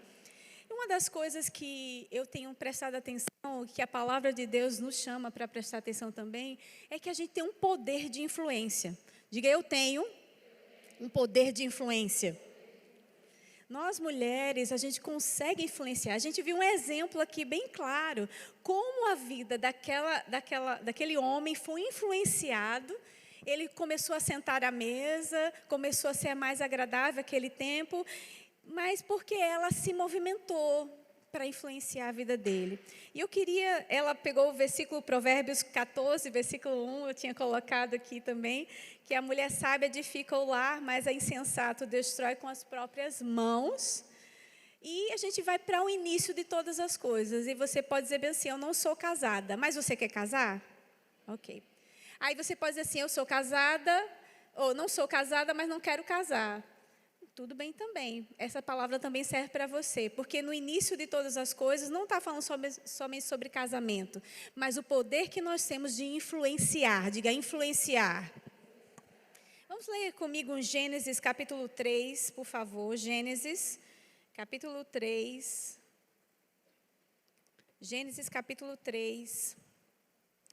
Uma das coisas que eu tenho prestado atenção, que a palavra de Deus nos chama para prestar atenção também, é que a gente tem um poder de influência. Diga, eu tenho um poder de influência. Nós, mulheres, a gente consegue influenciar. A gente viu um exemplo aqui bem claro, como a vida daquele homem foi influenciado. Ele começou a sentar à mesa, começou a ser mais agradável aquele tempo, mas porque ela se movimentou para influenciar a vida dele. E ela pegou o versículo Provérbios 14, versículo 1, eu tinha colocado aqui também, que a mulher sábia edifica o lar, mas a insensato destrói com as próprias mãos. E a gente vai para o início de todas as coisas. E você pode dizer bem assim, eu não sou casada, mas você quer casar? Ok. Aí você pode dizer assim, eu sou casada, ou não sou casada, mas não quero casar. Tudo bem também. Essa palavra também serve para você, porque no início de todas as coisas, não está falando somente sobre casamento, mas o poder que nós temos de influenciar. Diga, influenciar. Vamos ler comigo Gênesis capítulo 3, por favor. Gênesis capítulo 3. Gênesis capítulo 3.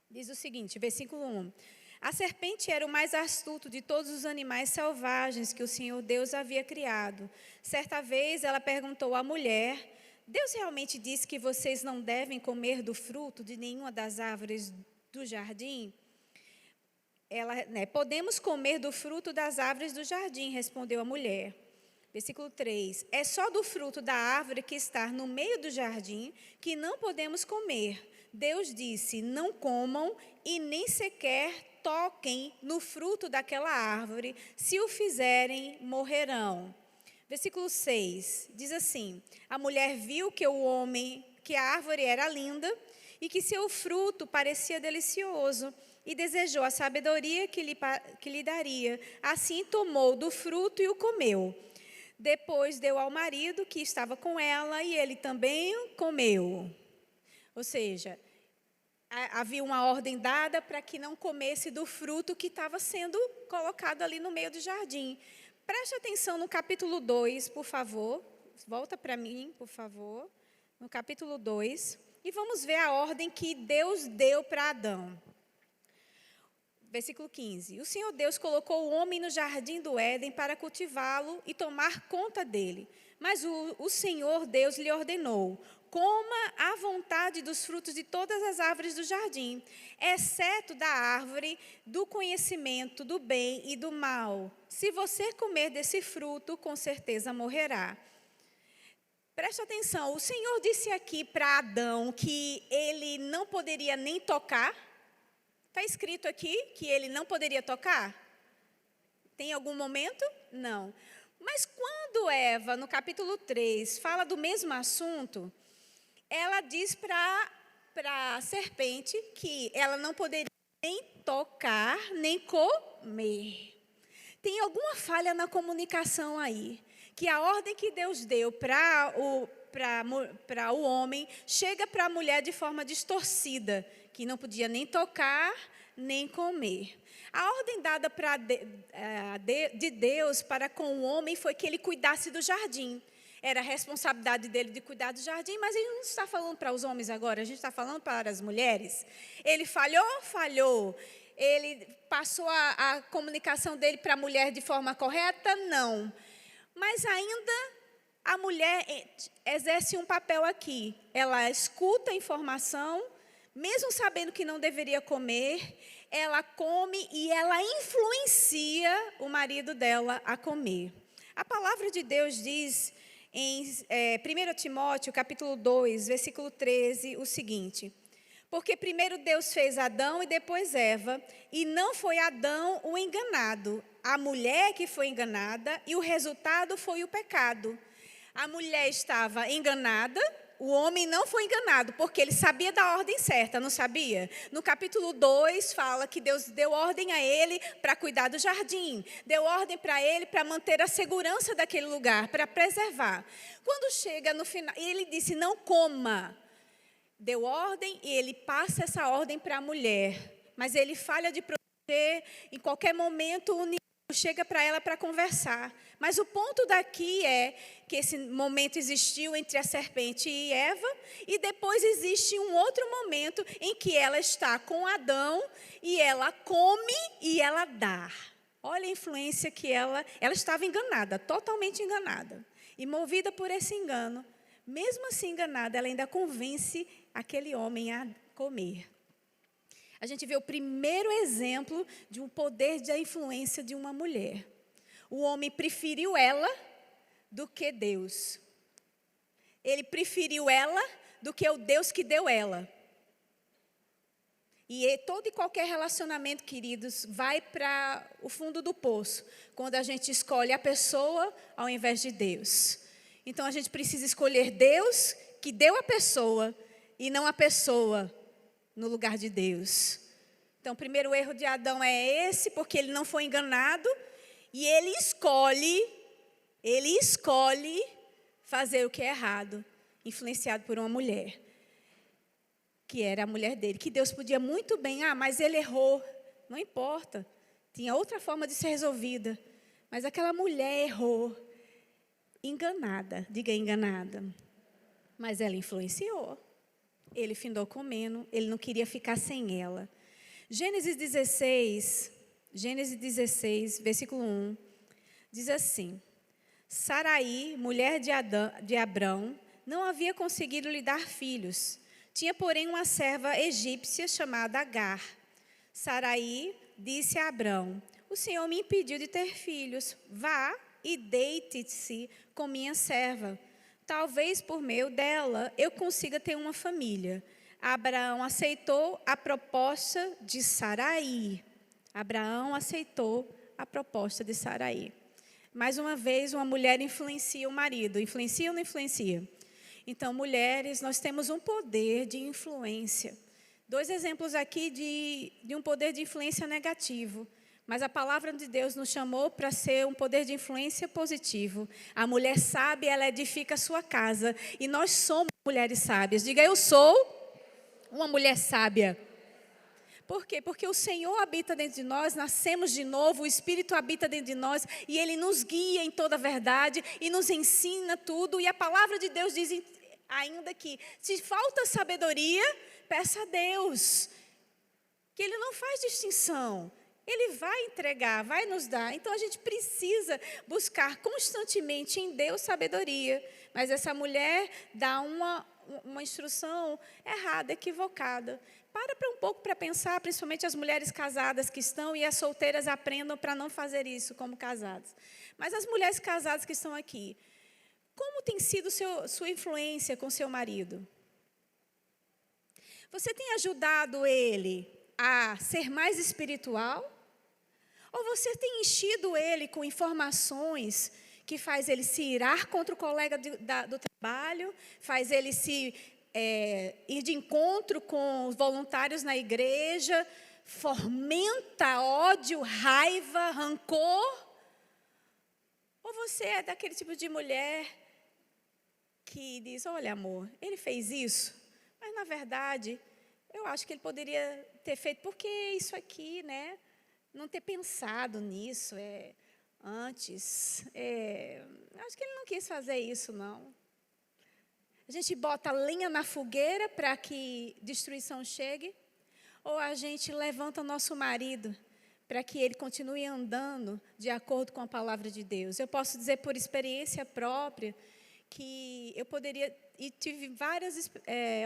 Diz o seguinte, versículo 1. A serpente era o mais astuto de todos os animais selvagens que o Senhor Deus havia criado. Certa vez ela perguntou à mulher, Deus realmente disse que vocês não devem comer do fruto de nenhuma das árvores do jardim? Podemos comer do fruto das árvores do jardim, respondeu a mulher. Versículo 3. É só do fruto da árvore que está no meio do jardim que não podemos comer. Deus disse, não comam e nem sequer toquem no fruto daquela árvore, se o fizerem, morrerão. Versículo 6, diz assim, a mulher viu que a árvore era linda e que seu fruto parecia delicioso e desejou a sabedoria que lhe daria. Assim tomou do fruto e o comeu. Depois deu ao marido que estava com ela e ele também comeu. Ou seja, havia uma ordem dada para que não comesse do fruto que estava sendo colocado ali no meio do jardim. Preste atenção no capítulo 2, por favor. Volta para mim, por favor. No capítulo 2. E vamos ver a ordem que Deus deu para Adão. Versículo 15. O Senhor Deus colocou o homem no jardim do Éden para cultivá-lo e tomar conta dele. Mas o Senhor Deus lhe ordenou, coma à vontade dos frutos de todas as árvores do jardim, exceto da árvore do conhecimento do bem e do mal. Se você comer desse fruto, com certeza morrerá. Preste atenção, o Senhor disse aqui para Adão que ele não poderia nem tocar. Está escrito aqui que ele não poderia tocar? Tem algum momento? Não. Mas quando Eva, no capítulo 3, fala do mesmo assunto, ela diz para a serpente que ela não poderia nem tocar, nem comer. Tem alguma falha na comunicação aí, que a ordem que Deus deu para o homem chega para a mulher de forma distorcida, que não podia nem tocar, nem comer. A ordem dada de Deus para com o homem foi que ele cuidasse do jardim. Era a responsabilidade dele de cuidar do jardim, mas ele não está falando para os homens agora, a gente está falando para as mulheres. Ele falhou. Ele passou a comunicação dele para a mulher de forma correta? Não. Mas ainda a mulher exerce um papel aqui. Ela escuta a informação, mesmo sabendo que não deveria comer, ela come e ela influencia o marido dela a comer. A palavra de Deus diz em 1 Timóteo, capítulo 2, versículo 13, o seguinte: porque primeiro Deus fez Adão e depois Eva, e não foi Adão o enganado, a mulher que foi enganada, e o resultado foi o pecado. A mulher estava enganada, o homem não foi enganado, porque ele sabia da ordem certa, não sabia? No capítulo 2 fala que Deus deu ordem a ele para cuidar do jardim. Deu ordem para ele para manter a segurança daquele lugar, para preservar. Quando chega no final, ele disse, não coma. Deu ordem e ele passa essa ordem para a mulher. Mas ele falha de proteger, em qualquer momento o inimigo chega para ela para conversar. Mas o ponto daqui é que esse momento existiu entre a serpente e Eva, e depois existe um outro momento em que ela está com Adão, e ela come e ela dá. Olha a influência que ela estava enganada, totalmente enganada. E movida por esse engano, mesmo assim enganada, ela ainda convence aquele homem a comer. A gente vê o primeiro exemplo de um poder da influência de uma mulher. O homem preferiu ela do que Deus. Ele preferiu ela do que o Deus que deu ela. E todo e qualquer relacionamento, queridos, vai para o fundo do poço, quando a gente escolhe a pessoa ao invés de Deus. Então, a gente precisa escolher Deus, que deu a pessoa, e não a pessoa no lugar de Deus. Então, o primeiro erro de Adão é esse, porque ele não foi enganado, e ele escolhe fazer o que é errado, influenciado por uma mulher, que era a mulher dele, que Deus podia muito bem, mas ele errou, não importa, tinha outra forma de ser resolvida, mas aquela mulher errou, enganada, diga enganada, mas ela influenciou. Ele findou comendo, ele não queria ficar sem ela. Gênesis 16, versículo 1, diz assim: Saraí, mulher de Abrão, não havia conseguido lhe dar filhos. Tinha, porém, uma serva egípcia chamada Agar. Saraí disse a Abrão: O Senhor me impediu de ter filhos. Vá e deite-se com minha serva. Talvez por meio dela eu consiga ter uma família. Abraão aceitou a proposta de Saraí. Mais uma vez, uma mulher influencia o marido. Influencia ou não influencia? Então, mulheres, nós temos um poder de influência. 2 exemplos aqui de um poder de influência negativo. Mas a palavra de Deus nos chamou para ser um poder de influência positivo. A mulher sábia, ela edifica a sua casa. E nós somos mulheres sábias. Diga, eu sou uma mulher sábia. Por quê? Porque o Senhor habita dentro de nós, nascemos de novo, o Espírito habita dentro de nós, e Ele nos guia em toda a verdade, e nos ensina tudo. E a palavra de Deus diz ainda que, se falta sabedoria, peça a Deus. Que Ele não faz distinção. Ele vai entregar, vai nos dar. Então, a gente precisa buscar constantemente em Deus sabedoria. Mas essa mulher dá uma instrução errada, equivocada. Para um pouco para pensar, principalmente as mulheres casadas que estão, e as solteiras aprendam para não fazer isso como casadas. Mas as mulheres casadas que estão aqui, como tem sido sua influência com seu marido? Você tem ajudado ele a ser mais espiritual? Ou você tem enchido ele com informações que faz ele se irar contra o colega do trabalho, faz ele ir de encontro com os voluntários na igreja, fomenta ódio, raiva, rancor? Ou você é daquele tipo de mulher que diz, olha amor, ele fez isso, mas na verdade, eu acho que ele poderia ter feito, porque isso aqui, né? Não ter pensado nisso antes. Acho que ele não quis fazer isso, não. A gente bota lenha na fogueira para que destruição chegue, ou a gente levanta o nosso marido para que ele continue andando de acordo com a palavra de Deus. Eu posso dizer por experiência própria que eu poderia, e tive várias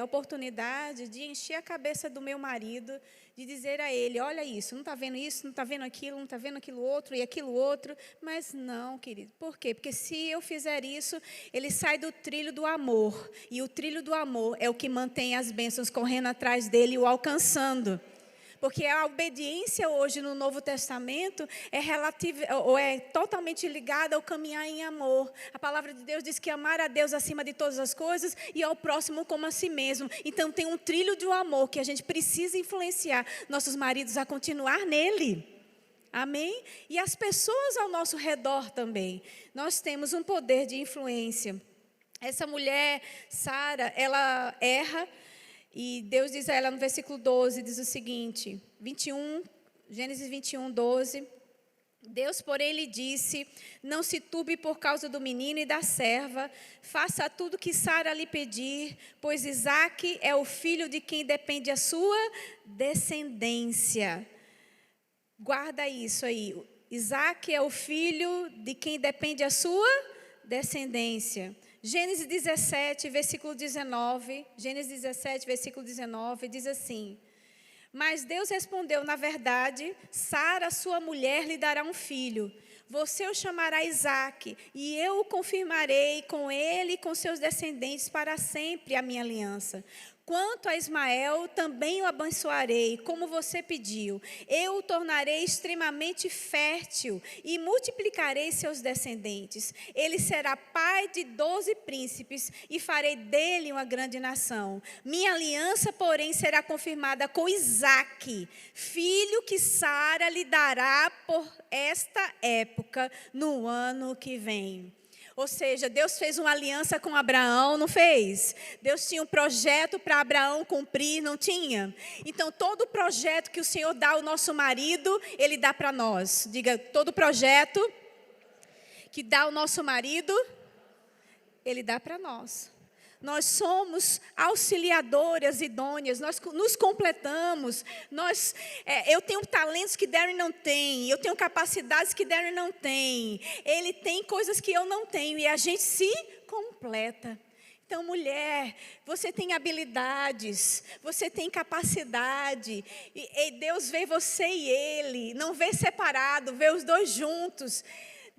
oportunidades de encher a cabeça do meu marido, de dizer a ele, olha isso, não está vendo isso, não está vendo aquilo, não está vendo aquilo outro e aquilo outro. Mas não, querido. Por quê? Porque se eu fizer isso, ele sai do trilho do amor. E o trilho do amor é o que mantém as bênçãos correndo atrás dele e o alcançando. Porque a obediência hoje no Novo Testamento é relativa, ou é totalmente ligada ao caminhar em amor. A palavra de Deus diz que amar a Deus acima de todas as coisas e ao próximo como a si mesmo. Então tem um trilho de amor que a gente precisa influenciar nossos maridos a continuar nele. Amém? E as pessoas ao nosso redor também. Nós temos um poder de influência. Essa mulher, Sara, ela erra. E Deus diz a ela no versículo 12, diz o seguinte, Gênesis 21, 12. Deus, porém, lhe disse, não se turbe por causa do menino e da serva, faça tudo que Sara lhe pedir, pois Isaque é o filho de quem depende a sua descendência. Guarda isso aí, Isaque é o filho de quem depende a sua descendência. Gênesis 17, versículo 19, diz assim, mas Deus respondeu, na verdade, Sara, sua mulher, lhe dará um filho. Você o chamará Isaque, e eu o confirmarei com ele e com seus descendentes para sempre a minha aliança. Quanto a Ismael, também o abençoarei, como você pediu. Eu o tornarei extremamente fértil e multiplicarei seus descendentes. Ele será pai de 12 príncipes e farei dele uma grande nação. Minha aliança, porém, será confirmada com Isaque, filho que Sara lhe dará por esta época, no ano que vem. Ou seja, Deus fez uma aliança com Abraão, não fez? Deus tinha um projeto para Abraão cumprir, não tinha? Então, todo projeto que o Senhor dá ao nosso marido, Ele dá para nós. Diga, todo projeto que dá ao nosso marido, Ele dá para nós. Nós somos auxiliadoras idôneas, nós nos completamos. Eu tenho talentos que Darren não tem, eu tenho capacidades que Darren não tem. Ele tem coisas que eu não tenho e a gente se completa. Então, mulher, você tem habilidades, você tem capacidade. E Deus vê você e ele, não vê separado, vê os dois juntos.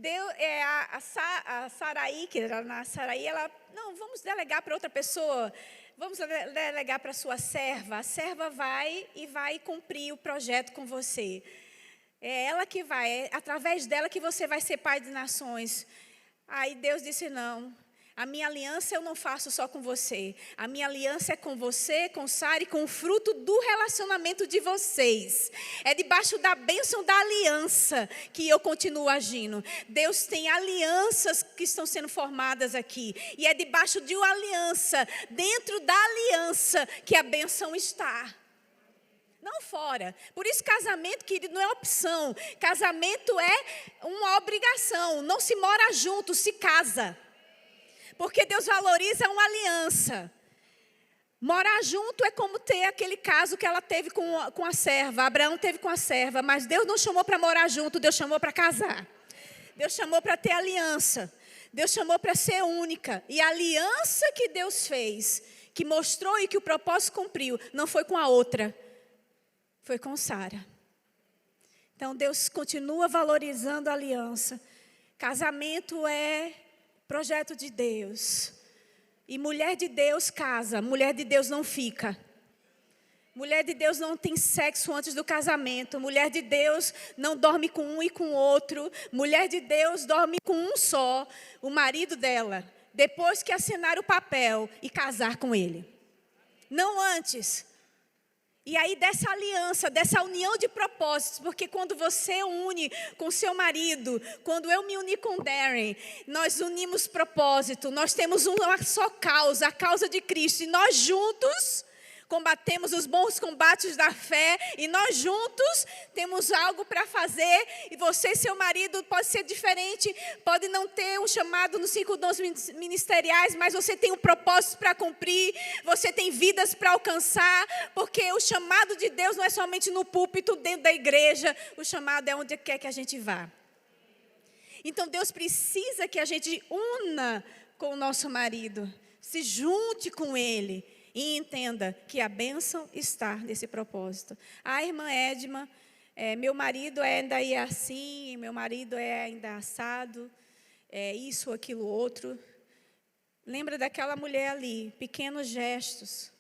A Saraí, que era na Saraí, ela, não, vamos delegar para outra pessoa, vamos delegar para a sua serva. A serva vai e vai cumprir o projeto com você. É ela que vai, é através dela que você vai ser pai de nações. Aí Deus disse, não, a minha aliança eu não faço só com você. A minha aliança é com você, com Sara e com o fruto do relacionamento de vocês. É debaixo da bênção da aliança que eu continuo agindo. Deus tem alianças que estão sendo formadas aqui. E é debaixo de uma aliança, dentro da aliança, que a bênção está. Não fora. Por isso, casamento, querido, não é opção. Casamento é uma obrigação. Não se mora junto, se casa. Porque Deus valoriza uma aliança. Morar junto é como ter aquele caso que ela teve com a serva. Abraão teve com a serva. Mas Deus não chamou para morar junto, Deus chamou para casar. Deus chamou para ter aliança. Deus chamou para ser única. E a aliança que Deus fez, que mostrou e que o propósito cumpriu, não foi com a outra. Foi com Sara. Então Deus continua valorizando a aliança. Casamento é projeto de Deus. E mulher de Deus casa, mulher de Deus não fica. Mulher de Deus não tem sexo antes do casamento. Mulher de Deus não dorme com um e com o outro. Mulher de Deus dorme com um só, o marido dela, depois que assinar o papel e casar com ele. Não antes. E aí dessa aliança, dessa união de propósitos, porque quando você une com seu marido, quando eu me uni com Darren, nós unimos propósito, nós temos uma só causa, a causa de Cristo, e nós juntos combatemos os bons combates da fé, e nós juntos temos algo para fazer, e você e seu marido pode ser diferente, pode não ter um chamado nos 5 dons ministeriais, mas você tem um propósito para cumprir, você tem vidas para alcançar, porque o chamado de Deus não é somente no púlpito, dentro da igreja, o chamado é onde quer que a gente vá. Então Deus precisa que a gente una com o nosso marido, se junte com ele, e entenda que a bênção está nesse propósito. A irmã Edma, meu marido ainda é assim, meu marido é ainda assado, isso, aquilo, outro. Lembra daquela mulher ali, pequenos gestos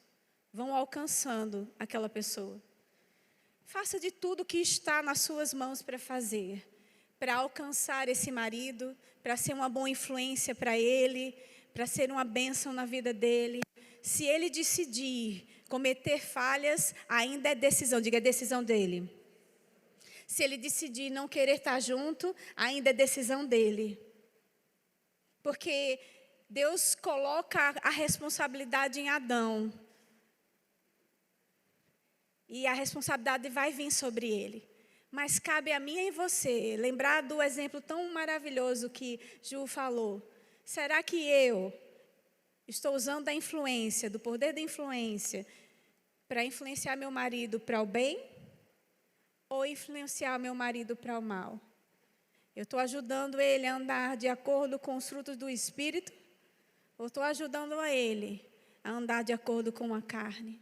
vão alcançando aquela pessoa. Faça de tudo que está nas suas mãos para fazer, para alcançar esse marido, para ser uma boa influência para ele, para ser uma bênção na vida dele. Se ele decidir cometer falhas, ainda é decisão, diga, é decisão dele. Se ele decidir não querer estar junto, ainda é decisão dele. Porque Deus coloca a responsabilidade em Adão. E a responsabilidade vai vir sobre ele. Mas cabe a mim e você lembrar do exemplo tão maravilhoso que Ju falou. Será que eu estou usando da influência, do poder da influência, para influenciar meu marido para o bem? Ou influenciar meu marido para o mal? Eu estou ajudando ele a andar de acordo com os frutos do Espírito? Ou estou ajudando a ele a andar de acordo com a carne?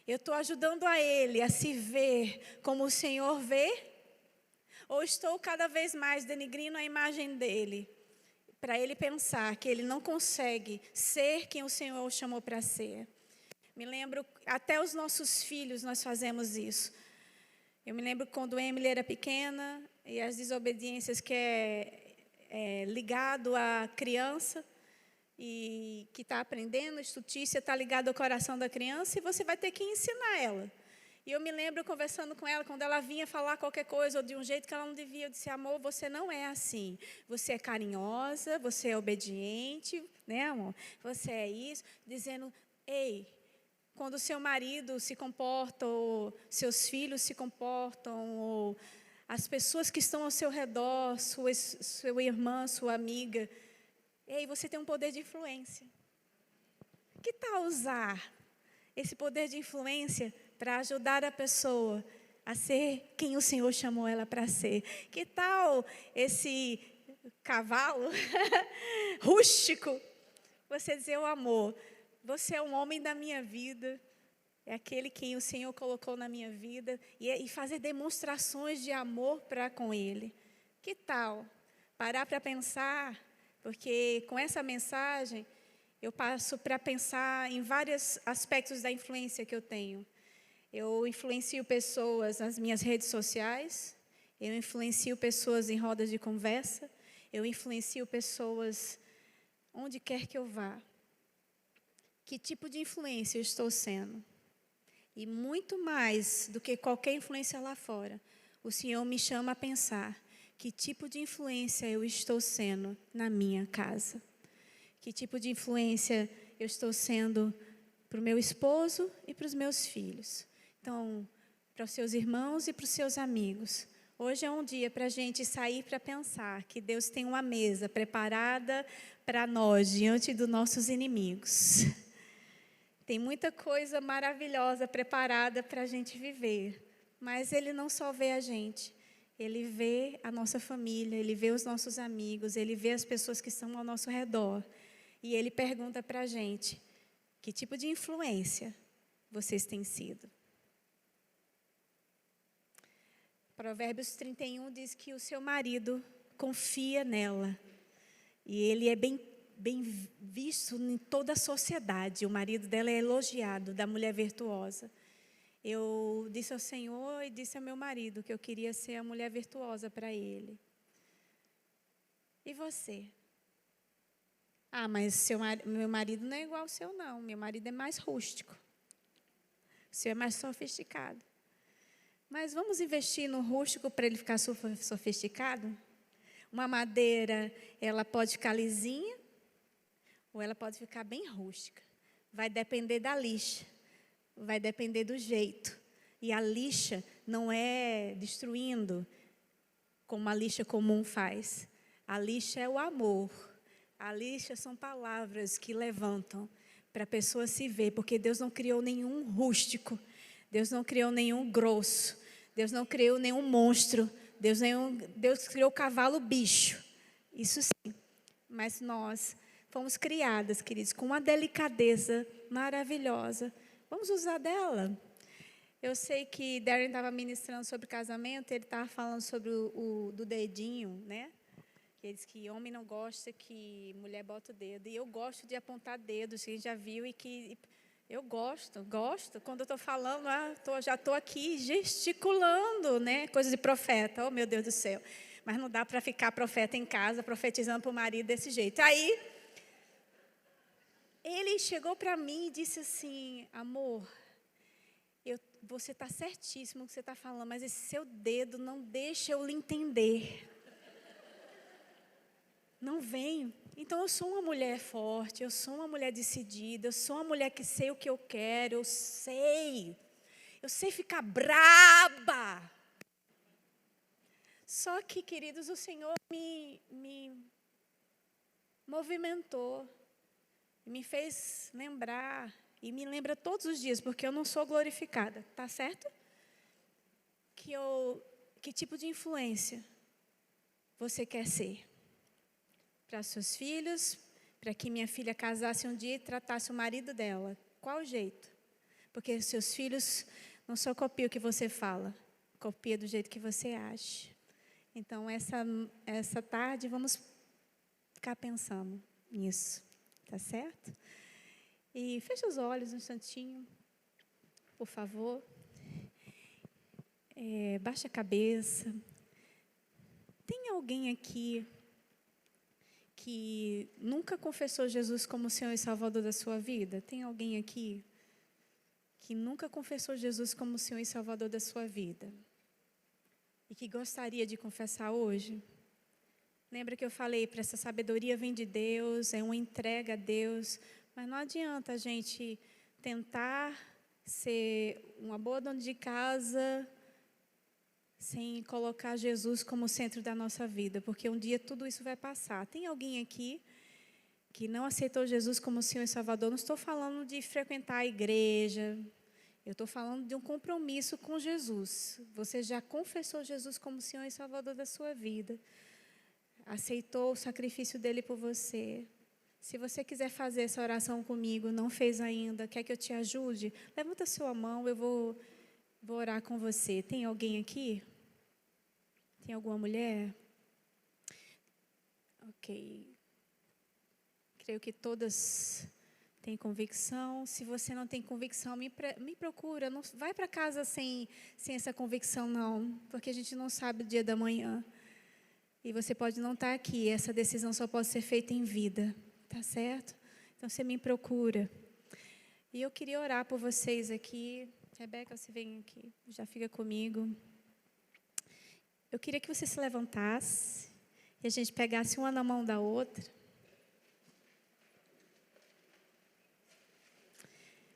Eu estou ajudando a ele a se ver como o Senhor vê? Ou estou cada vez mais denigrindo a imagem dele, para ele pensar que ele não consegue ser quem o Senhor o chamou para ser? Me lembro, até os nossos filhos nós fazemos isso. Eu me lembro quando Emily era pequena e as desobediências que é ligado à criança e que está aprendendo, estutícia está ligado ao coração da criança e você vai ter que ensinar ela. E eu me lembro conversando com ela, quando ela vinha falar qualquer coisa ou de um jeito que ela não devia, eu disse, amor, você não é assim. Você é carinhosa, você é obediente, né, amor? Você é isso. Dizendo, ei, quando o seu marido se comporta, ou seus filhos se comportam, ou as pessoas que estão ao seu redor, sua irmã, sua amiga, ei, você tem um poder de influência. Que tal usar esse poder de influência para ajudar a pessoa a ser quem o Senhor chamou ela para ser? Que tal esse cavalo rústico? Você dizer, o amor, você é um homem da minha vida, é aquele quem o Senhor colocou na minha vida, e fazer demonstrações de amor para com Ele. Que tal parar para pensar? Porque com essa mensagem, eu passo para pensar em vários aspectos da influência que eu tenho. Eu influencio pessoas nas minhas redes sociais, eu influencio pessoas em rodas de conversa, eu influencio pessoas onde quer que eu vá. Que tipo de influência eu estou sendo? E muito mais do que qualquer influência lá fora, o Senhor me chama a pensar que tipo de influência eu estou sendo na minha casa. Que tipo de influência eu estou sendo para o meu esposo e para os meus filhos. Então, para os seus irmãos e para os seus amigos. Hoje é um dia para a gente sair para pensar que Deus tem uma mesa preparada para nós, diante dos nossos inimigos. Tem muita coisa maravilhosa preparada para a gente viver. Mas Ele não só vê a gente, Ele vê a nossa família, Ele vê os nossos amigos, Ele vê as pessoas que estão ao nosso redor. E Ele pergunta para a gente, que tipo de influência vocês têm sido? Provérbios 31 diz que o seu marido confia nela. E ele é bem visto em toda a sociedade. O marido dela é elogiado, da mulher virtuosa. Eu disse ao Senhor e disse ao meu marido que eu queria ser a mulher virtuosa para ele. E você? Ah, mas meu marido não é igual ao seu, não. Meu marido é mais rústico. O seu é mais sofisticado. Mas vamos investir no rústico para ele ficar sofisticado? Uma madeira, ela pode ficar lisinha ou ela pode ficar bem rústica. Vai depender da lixa, vai depender do jeito. E a lixa não é destruindo como a lixa comum faz. A lixa é o amor. A lixa são palavras que levantam para a pessoa se ver, porque Deus não criou nenhum rústico, Deus não criou nenhum grosso, Deus não criou nenhum monstro, Deus criou o cavalo bicho, isso sim. Mas nós fomos criadas, queridos, com uma delicadeza maravilhosa. Vamos usar dela. Eu sei que Darren estava ministrando sobre casamento, ele estava falando sobre do dedinho, né? Ele diz que homem não gosta que mulher bota o dedo. E eu gosto de apontar dedos, que a gente já viu, e que Eu gosto. Quando eu estou falando, já estou aqui gesticulando, né? Coisa de profeta. Oh, meu Deus do céu. Mas não dá para ficar profeta em casa, profetizando para o marido desse jeito. Aí, ele chegou para mim e disse assim: amor, você está certíssimo no que você está falando, mas esse seu dedo não deixa eu lhe entender. Não vem. Então, eu sou uma mulher forte, eu sou uma mulher decidida, eu sou uma mulher que sei o que eu quero, eu sei ficar braba. Só que, queridos, o Senhor me movimentou, me fez lembrar, e me lembra todos os dias, porque eu não sou glorificada, tá certo? Que tipo de influência você quer ser? Para seus filhos, para que minha filha casasse um dia e tratasse o marido dela. Qual jeito? Porque seus filhos não só copiam o que você fala, copia do jeito que você acha. Então, essa tarde, vamos ficar pensando nisso, tá certo? E fecha os olhos um instantinho, por favor. Baixa a cabeça. Tem alguém aqui que nunca confessou Jesus como Senhor e Salvador da sua vida? Tem alguém aqui que nunca confessou Jesus como Senhor e Salvador da sua vida e que gostaria de confessar hoje? Lembra que eu falei, para essa sabedoria vem de Deus, é uma entrega a Deus, mas não adianta a gente tentar ser uma boa dona de casa sem colocar Jesus como centro da nossa vida, porque um dia tudo isso vai passar. Tem alguém aqui que não aceitou Jesus como Senhor e Salvador? Não estou falando de frequentar a igreja, eu estou falando de um compromisso com Jesus. Você já confessou Jesus como Senhor e Salvador da sua vida, aceitou o sacrifício dele por você. Se você quiser fazer essa oração comigo, não fez ainda, quer que eu te ajude? Levanta a sua mão, eu vou orar com você. Tem alguém aqui? Tem alguma mulher? Ok. Creio que todas têm convicção. Se você não tem convicção, me procura. Não vai para casa sem essa convicção, não. Porque a gente não sabe o dia da manhã. E você pode não estar aqui. Essa decisão só pode ser feita em vida. Tá certo? Então, você me procura. E eu queria orar por vocês aqui. Rebeca, você vem aqui, já fica comigo. Eu queria que você se levantasse e a gente pegasse uma na mão da outra.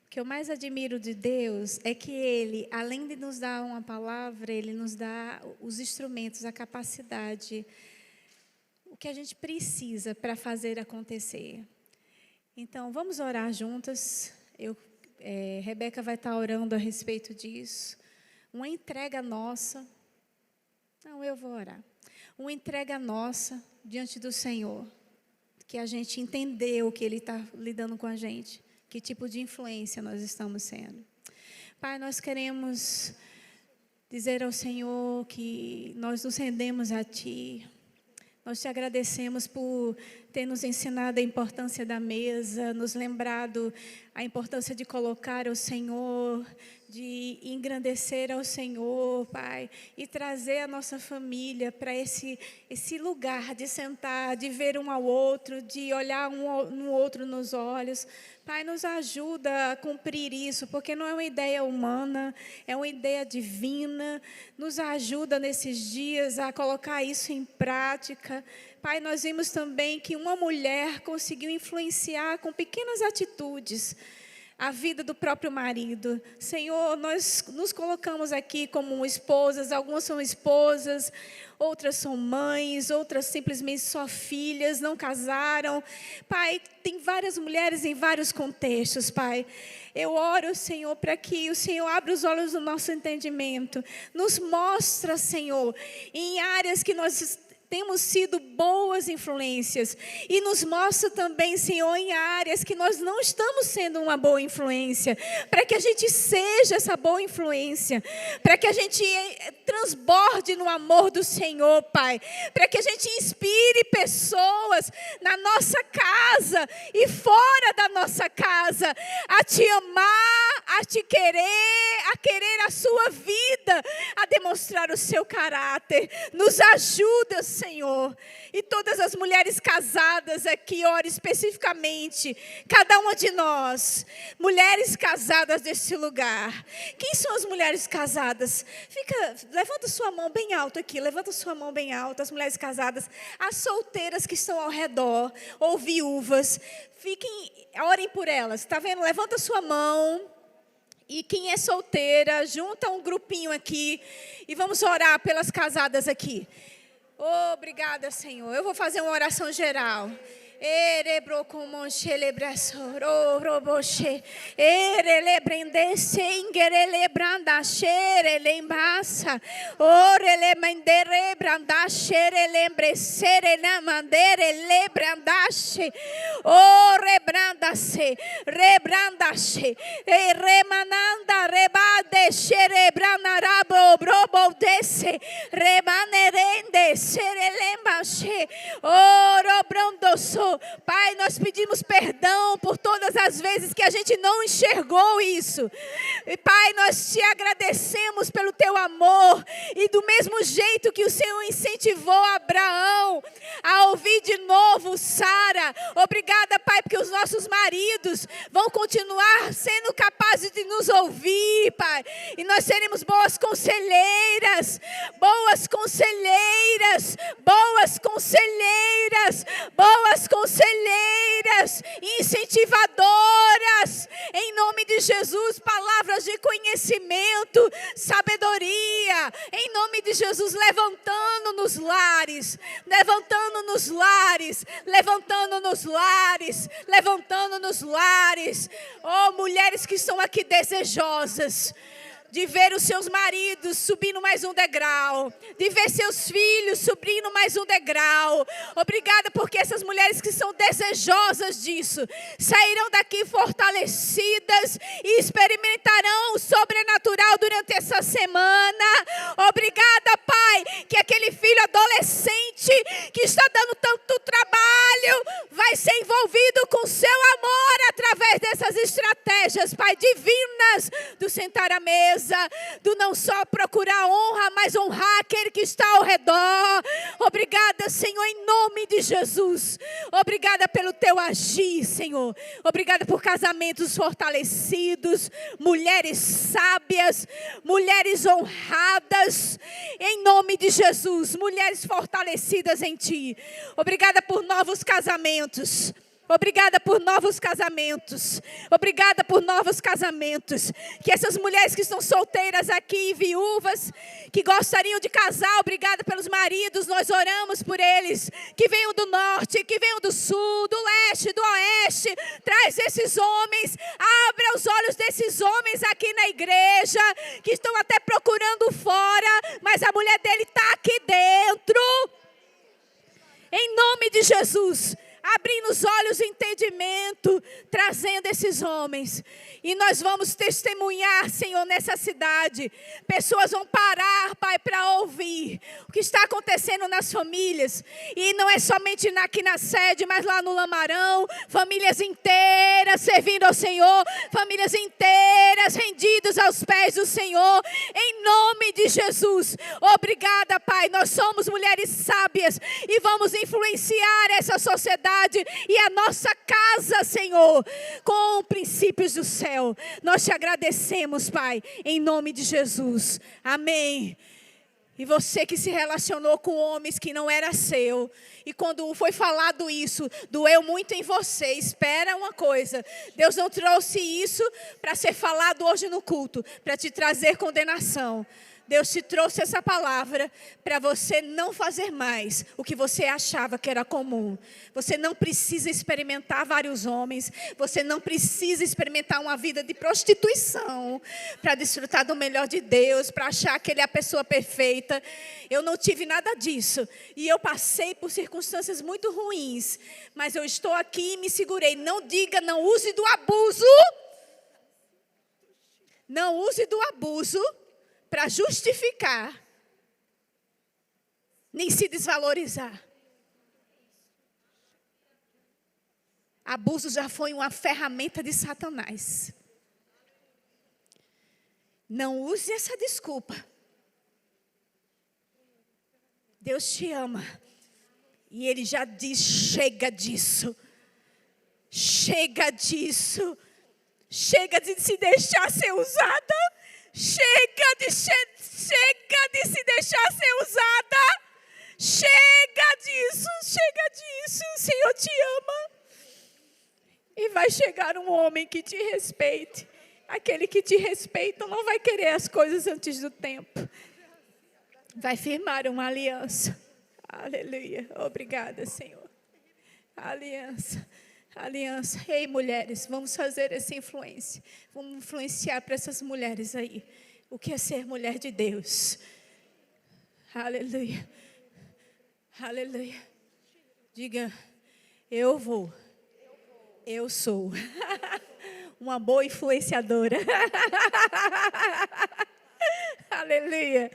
O que eu mais admiro de Deus é que Ele, além de nos dar uma palavra, Ele nos dá os instrumentos, a capacidade, o que a gente precisa para fazer acontecer. Então, vamos orar juntas. Rebeca vai estar orando a respeito disso. Uma entrega nossa. Não, eu vou orar. Uma entrega nossa diante do Senhor. Que a gente entendeu que Ele está lidando com a gente. Que tipo de influência nós estamos sendo. Pai, nós queremos dizer ao Senhor que nós nos rendemos a Ti. Nós te agradecemos por ter nos ensinado a importância da mesa, nos lembrado a importância de colocar o Senhor, de engrandecer ao Senhor, Pai, e trazer a nossa família para esse lugar de sentar, de ver um ao outro, de olhar um no outro nos olhos. Pai, nos ajuda a cumprir isso, porque não é uma ideia humana, é uma ideia divina. Nos ajuda nesses dias a colocar isso em prática. Pai, nós vimos também que uma mulher conseguiu influenciar com pequenas atitudes a vida do próprio marido. Senhor, nós nos colocamos aqui como esposas, algumas são esposas, outras são mães, outras simplesmente só filhas, não casaram. Pai, tem várias mulheres em vários contextos, Pai. Eu oro, Senhor, para que o Senhor abra os olhos do nosso entendimento. Nos mostra, Senhor, em áreas que nós temos sido boas influências. E nos mostra também, Senhor, em áreas que nós não estamos sendo uma boa influência. Para que a gente seja essa boa influência. Para que a gente transborde no amor do Senhor, Pai. Para que a gente inspire pessoas na nossa casa e fora da nossa casa a te amar, a te querer, a querer a sua vida, a demonstrar o seu caráter. Nos ajuda, Senhor. E todas as mulheres casadas aqui, ore especificamente, cada uma de nós, mulheres casadas desse lugar. Quem são as mulheres casadas? Levanta sua mão bem alto aqui, levanta sua mão bem alta, as mulheres casadas, as solteiras que estão ao redor, ou viúvas, orem por elas, está vendo? Levanta sua mão. E quem é solteira, junta um grupinho aqui e vamos orar pelas casadas aqui. Obrigada, Senhor. Eu vou fazer uma oração geral. Pai, nós pedimos perdão por todas as vezes que a gente não enxergou isso. E Pai, nós te agradecemos pelo teu amor. E do mesmo jeito que o Senhor incentivou Abraão a ouvir de novo Sara. Obrigada, Pai, porque os nossos maridos vão continuar sendo capazes de nos ouvir, Pai. E nós seremos boas conselheiras, boas conselheiras, boas conselheiras, boas conselheiras, incentivadoras, em nome de Jesus, palavras de conhecimento, sabedoria, em nome de Jesus, levantando nos lares, levantando nos lares, levantando nos lares, levantando nos lares, oh, mulheres que estão aqui desejosas de ver os seus maridos subindo mais um degrau, de ver seus filhos subindo mais um degrau. Obrigada porque essas mulheres que são desejosas disso, sairão daqui fortalecidas e experimentarão o sobrenatural durante essa semana. Obrigada, Pai, que aquele filho adolescente que está dando tanto trabalho, vai ser envolvido com seu amor através dessas estratégias, Pai, divinas, do sentar à mesa, do não só procurar honra, mas honrar aquele que está ao redor. Obrigada, Senhor, em nome de Jesus. Obrigada pelo teu agir, Senhor. Obrigada por casamentos fortalecidos, mulheres sábias, mulheres honradas, em nome de Jesus, mulheres fortalecidas em Ti. Obrigada por novos casamentos. Obrigada por novos casamentos. Obrigada por novos casamentos. Que essas mulheres que estão solteiras aqui, viúvas, que gostariam de casar, obrigada pelos maridos, nós oramos por eles. Que venham do norte, que venham do sul, do leste, do oeste. Traz esses homens, abra os olhos desses homens aqui na igreja, que estão até procurando fora, mas a mulher dele está aqui dentro. Em nome de Jesus. Abrindo os olhos, o entendimento, trazendo esses homens. E nós vamos testemunhar, Senhor, nessa cidade. Pessoas vão parar, Pai, para ouvir o que está acontecendo nas famílias. E não é somente aqui na sede, mas lá no Lamarão. Famílias inteiras servindo ao Senhor. Famílias inteiras rendidas aos pés do Senhor. Em nome de Jesus. Obrigada, Pai. Nós somos mulheres sábias e vamos influenciar essa sociedade e a nossa casa, Senhor, com princípios do céu. Nós te agradecemos, Pai, em nome de Jesus. Amém. E você que se relacionou com homens que não era seu, e quando foi falado isso, doeu muito em você, espera uma coisa, Deus não trouxe isso para ser falado hoje no culto, para te trazer condenação. Deus te trouxe essa palavra para você não fazer mais o que você achava que era comum. Você não precisa experimentar vários homens. Você não precisa experimentar uma vida de prostituição para desfrutar do melhor de Deus, para achar que Ele é a pessoa perfeita. Eu não tive nada disso. E eu passei por circunstâncias muito ruins. Mas eu estou aqui e me segurei. Não diga, não use do abuso. Não use do abuso para justificar, nem se desvalorizar. Abuso já foi uma ferramenta de Satanás. Não use essa desculpa. Deus te ama. E Ele já diz, chega disso. Chega disso. Chega de se deixar ser usada. Chega de se deixar ser usada. Chega disso. O Senhor te ama. E vai chegar um homem que te respeite. Aquele que te respeita não vai querer as coisas antes do tempo. Vai firmar uma aliança. Aleluia. Obrigada, Senhor. Aliança. Aliança. Ei, mulheres, vamos fazer essa influência. Vamos influenciar para essas mulheres aí. O que é ser mulher de Deus? Aleluia. Aleluia. Diga, eu vou. Eu sou uma boa influenciadora. Aleluia.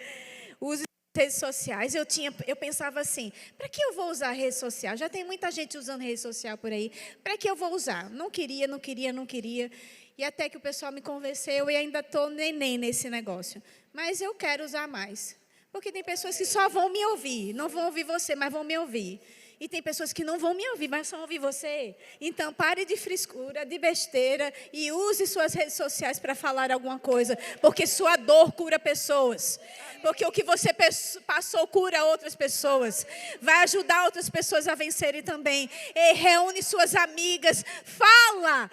Use redes sociais. Eu pensava assim, para que eu vou usar rede social? Já tem muita gente usando rede social por aí. Para que eu vou usar? Não queria. E até que o pessoal me convenceu e ainda estou neném nesse negócio. Mas eu quero usar mais. Porque tem pessoas que só vão me ouvir. Não vão ouvir você, mas vão me ouvir. E tem pessoas que não vão me ouvir, mas vão ouvir você. Então, pare de frescura, de besteira e use suas redes sociais para falar alguma coisa. Porque sua dor cura pessoas. Porque o que você passou cura outras pessoas. Vai ajudar outras pessoas a vencerem também. E reúne suas amigas. Fala.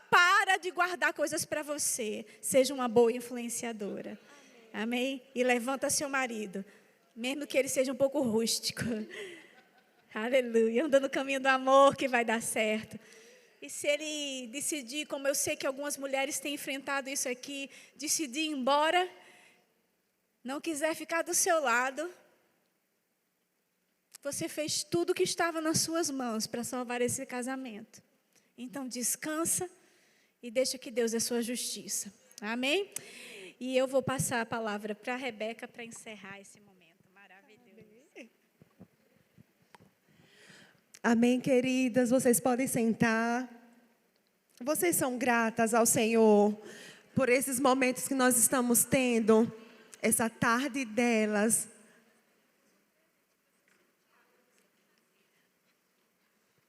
Para de guardar coisas para você. Seja uma boa influenciadora. Amém? E levanta seu marido. Mesmo que ele seja um pouco rústico. Aleluia, anda no caminho do amor que vai dar certo. E se ele decidir, como eu sei que algumas mulheres têm enfrentado isso aqui, decidir ir embora, não quiser ficar do seu lado, você fez tudo o que estava nas suas mãos para salvar esse casamento. Então descansa e deixa que Deus é sua justiça. Amém? E eu vou passar a palavra para a Rebeca para encerrar esse momento. Amém, queridas, vocês podem sentar. Vocês são gratas ao Senhor por esses momentos que nós estamos tendo, essa tarde delas.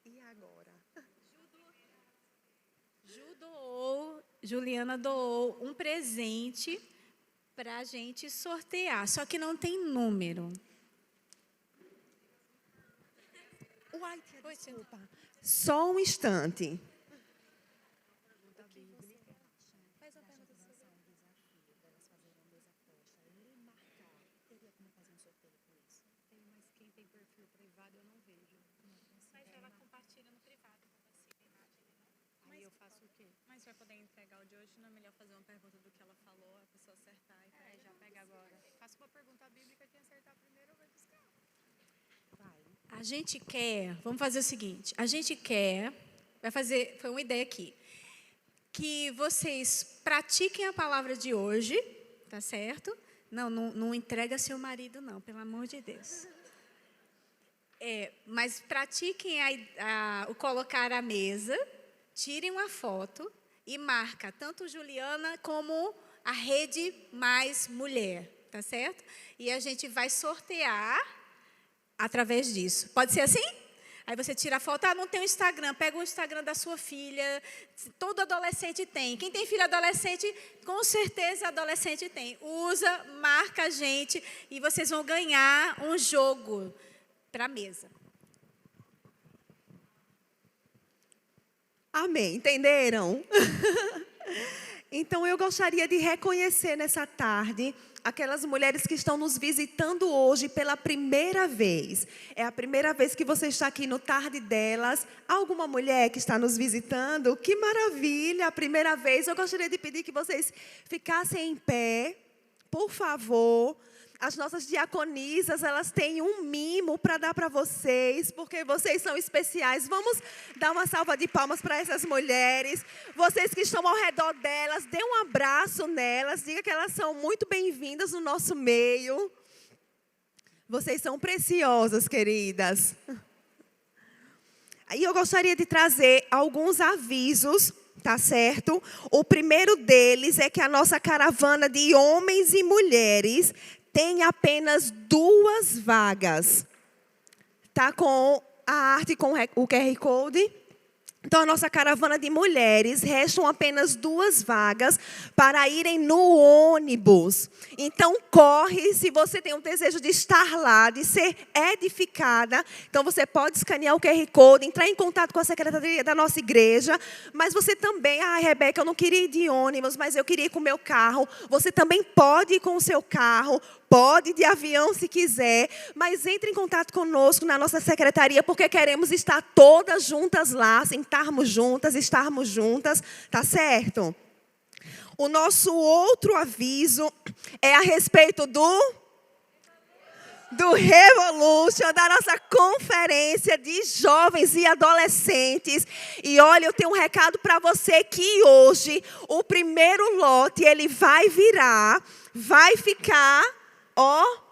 E agora? Juliana doou um presente para a gente sortear, só que não tem número. Uai, desculpa. Só um instante. Mas vai poder entregar o de hoje, não é melhor fazer uma pergunta do que ela falou, a pessoa acertar e já pega agora. Faça uma pergunta bíblica, quem acertar primeiro vai buscar. A gente quer, vamos fazer o seguinte, foi uma ideia aqui, que vocês pratiquem a palavra de hoje, tá certo? Não entrega seu marido não, pelo amor de Deus. Mas pratiquem o colocar à mesa, tirem uma foto e marca tanto Juliana como a Rede Mais Mulher, tá certo? E a gente vai sortear através disso. Pode ser assim? Aí você tira a foto, não tem o Instagram, pega o Instagram da sua filha, todo adolescente tem. Quem tem filho adolescente, com certeza adolescente tem. Usa, marca a gente e vocês vão ganhar um jogo para a mesa. Amém, entenderam? Então, eu gostaria de reconhecer nessa tarde aquelas mulheres que estão nos visitando hoje pela primeira vez. É a primeira vez que você está aqui no Tarde Delas. Alguma mulher que está nos visitando? Que maravilha! A primeira vez. Eu gostaria de pedir que vocês ficassem em pé, por favor. As nossas diaconisas, elas têm um mimo para dar para vocês, porque vocês são especiais. Vamos dar uma salva de palmas para essas mulheres. Vocês que estão ao redor delas, dê um abraço nelas, diga que elas são muito bem-vindas no nosso meio. Vocês são preciosas, queridas. Aí eu gostaria de trazer alguns avisos, tá certo? O primeiro deles é que a nossa caravana de homens e mulheres tem apenas 2 vagas. Tá com a arte, com o QR Code. Então, a nossa caravana de mulheres, restam apenas 2 vagas para irem no ônibus. Então, corre, se você tem um desejo de estar lá, de ser edificada. Então, você pode escanear o QR Code, entrar em contato com a secretaria da nossa igreja. Mas você também, Rebeca, eu não queria ir de ônibus, mas eu queria ir com o meu carro. Você também pode ir com o seu carro. Pode ir de avião se quiser, mas entre em contato conosco na nossa secretaria, porque queremos estar todas juntas lá, sentarmos juntas, estarmos juntas, tá certo? O nosso outro aviso é a respeito do Revolution, da nossa conferência de jovens e adolescentes. E olha, eu tenho um recado para você que hoje o primeiro lote, ele vai virar, vai ficar...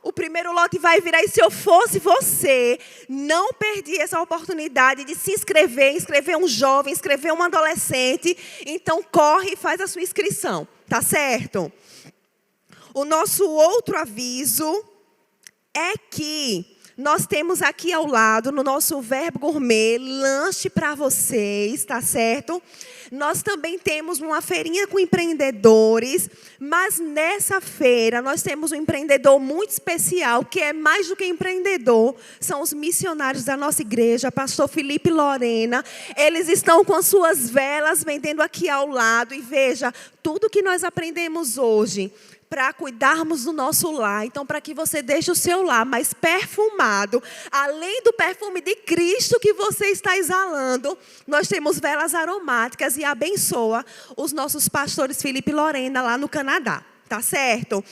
o primeiro lote vai virar, e se eu fosse você, não perdi essa oportunidade de se inscrever um jovem, inscrever um adolescente. Então, corre e faz a sua inscrição, tá certo? O nosso outro aviso é que nós temos aqui ao lado, no nosso Verbo Gourmet, lanche para vocês, tá certo? Nós também temos uma feirinha com empreendedores, mas nessa feira nós temos um empreendedor muito especial, que é mais do que empreendedor, são os missionários da nossa igreja, pastor Felipe e Lorena. Eles estão com as suas velas vendendo aqui ao lado, e veja, tudo que nós aprendemos hoje para cuidarmos do nosso lar. Então, para que você deixe o seu lar mais perfumado, além do perfume de Cristo que você está exalando, nós temos velas aromáticas, e abençoa os nossos pastores Felipe e Lorena lá no Canadá, tá certo?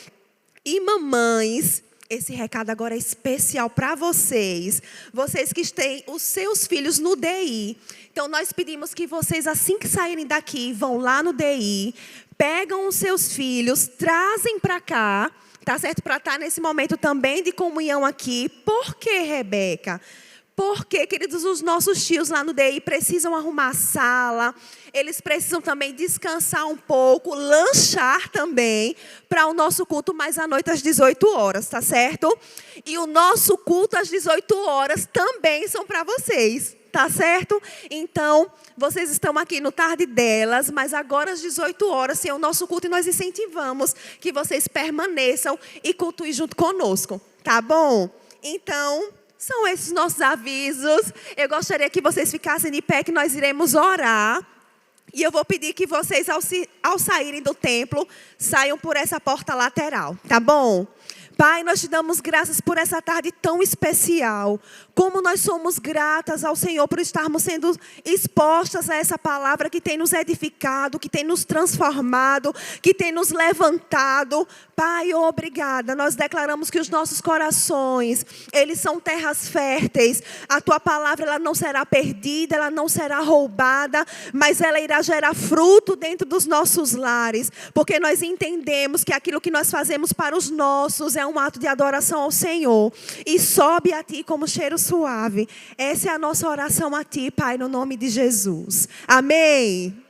E mamães, esse recado agora é especial para vocês. Vocês que têm os seus filhos no DI. Então, nós pedimos que vocês, assim que saírem daqui, vão lá no DI, pegam os seus filhos, trazem para cá, tá certo? Para estar nesse momento também de comunhão aqui. Por quê, Rebeca? Porque, queridos, os nossos tios lá no DI precisam arrumar a sala, eles precisam também descansar um pouco, lanchar também, para o nosso culto mais à noite às 18 horas, tá certo? E o nosso culto às 18 horas também são para vocês, tá certo? Então, vocês estão aqui no Tarde Delas, mas agora às 18 horas tem o nosso culto, e nós incentivamos que vocês permaneçam e cultuem junto conosco, tá bom? Então, são esses nossos avisos. Eu gostaria que vocês ficassem de pé, que nós iremos orar. E eu vou pedir que vocês, ao saírem do templo, saiam por essa porta lateral, tá bom? Pai, nós te damos graças por essa tarde tão especial. Como nós somos gratas ao Senhor por estarmos sendo expostas a essa palavra que tem nos edificado, que tem nos transformado, que tem nos levantado. Pai, obrigada. Nós declaramos que os nossos corações, eles são terras férteis. A tua palavra, ela não será perdida, ela não será roubada, mas ela irá gerar fruto dentro dos nossos lares. Porque nós entendemos que aquilo que nós fazemos para os nossos é um ato de adoração ao Senhor. E sobe a ti como cheiro suave. Essa é a nossa oração a ti, Pai, no nome de Jesus. Amém.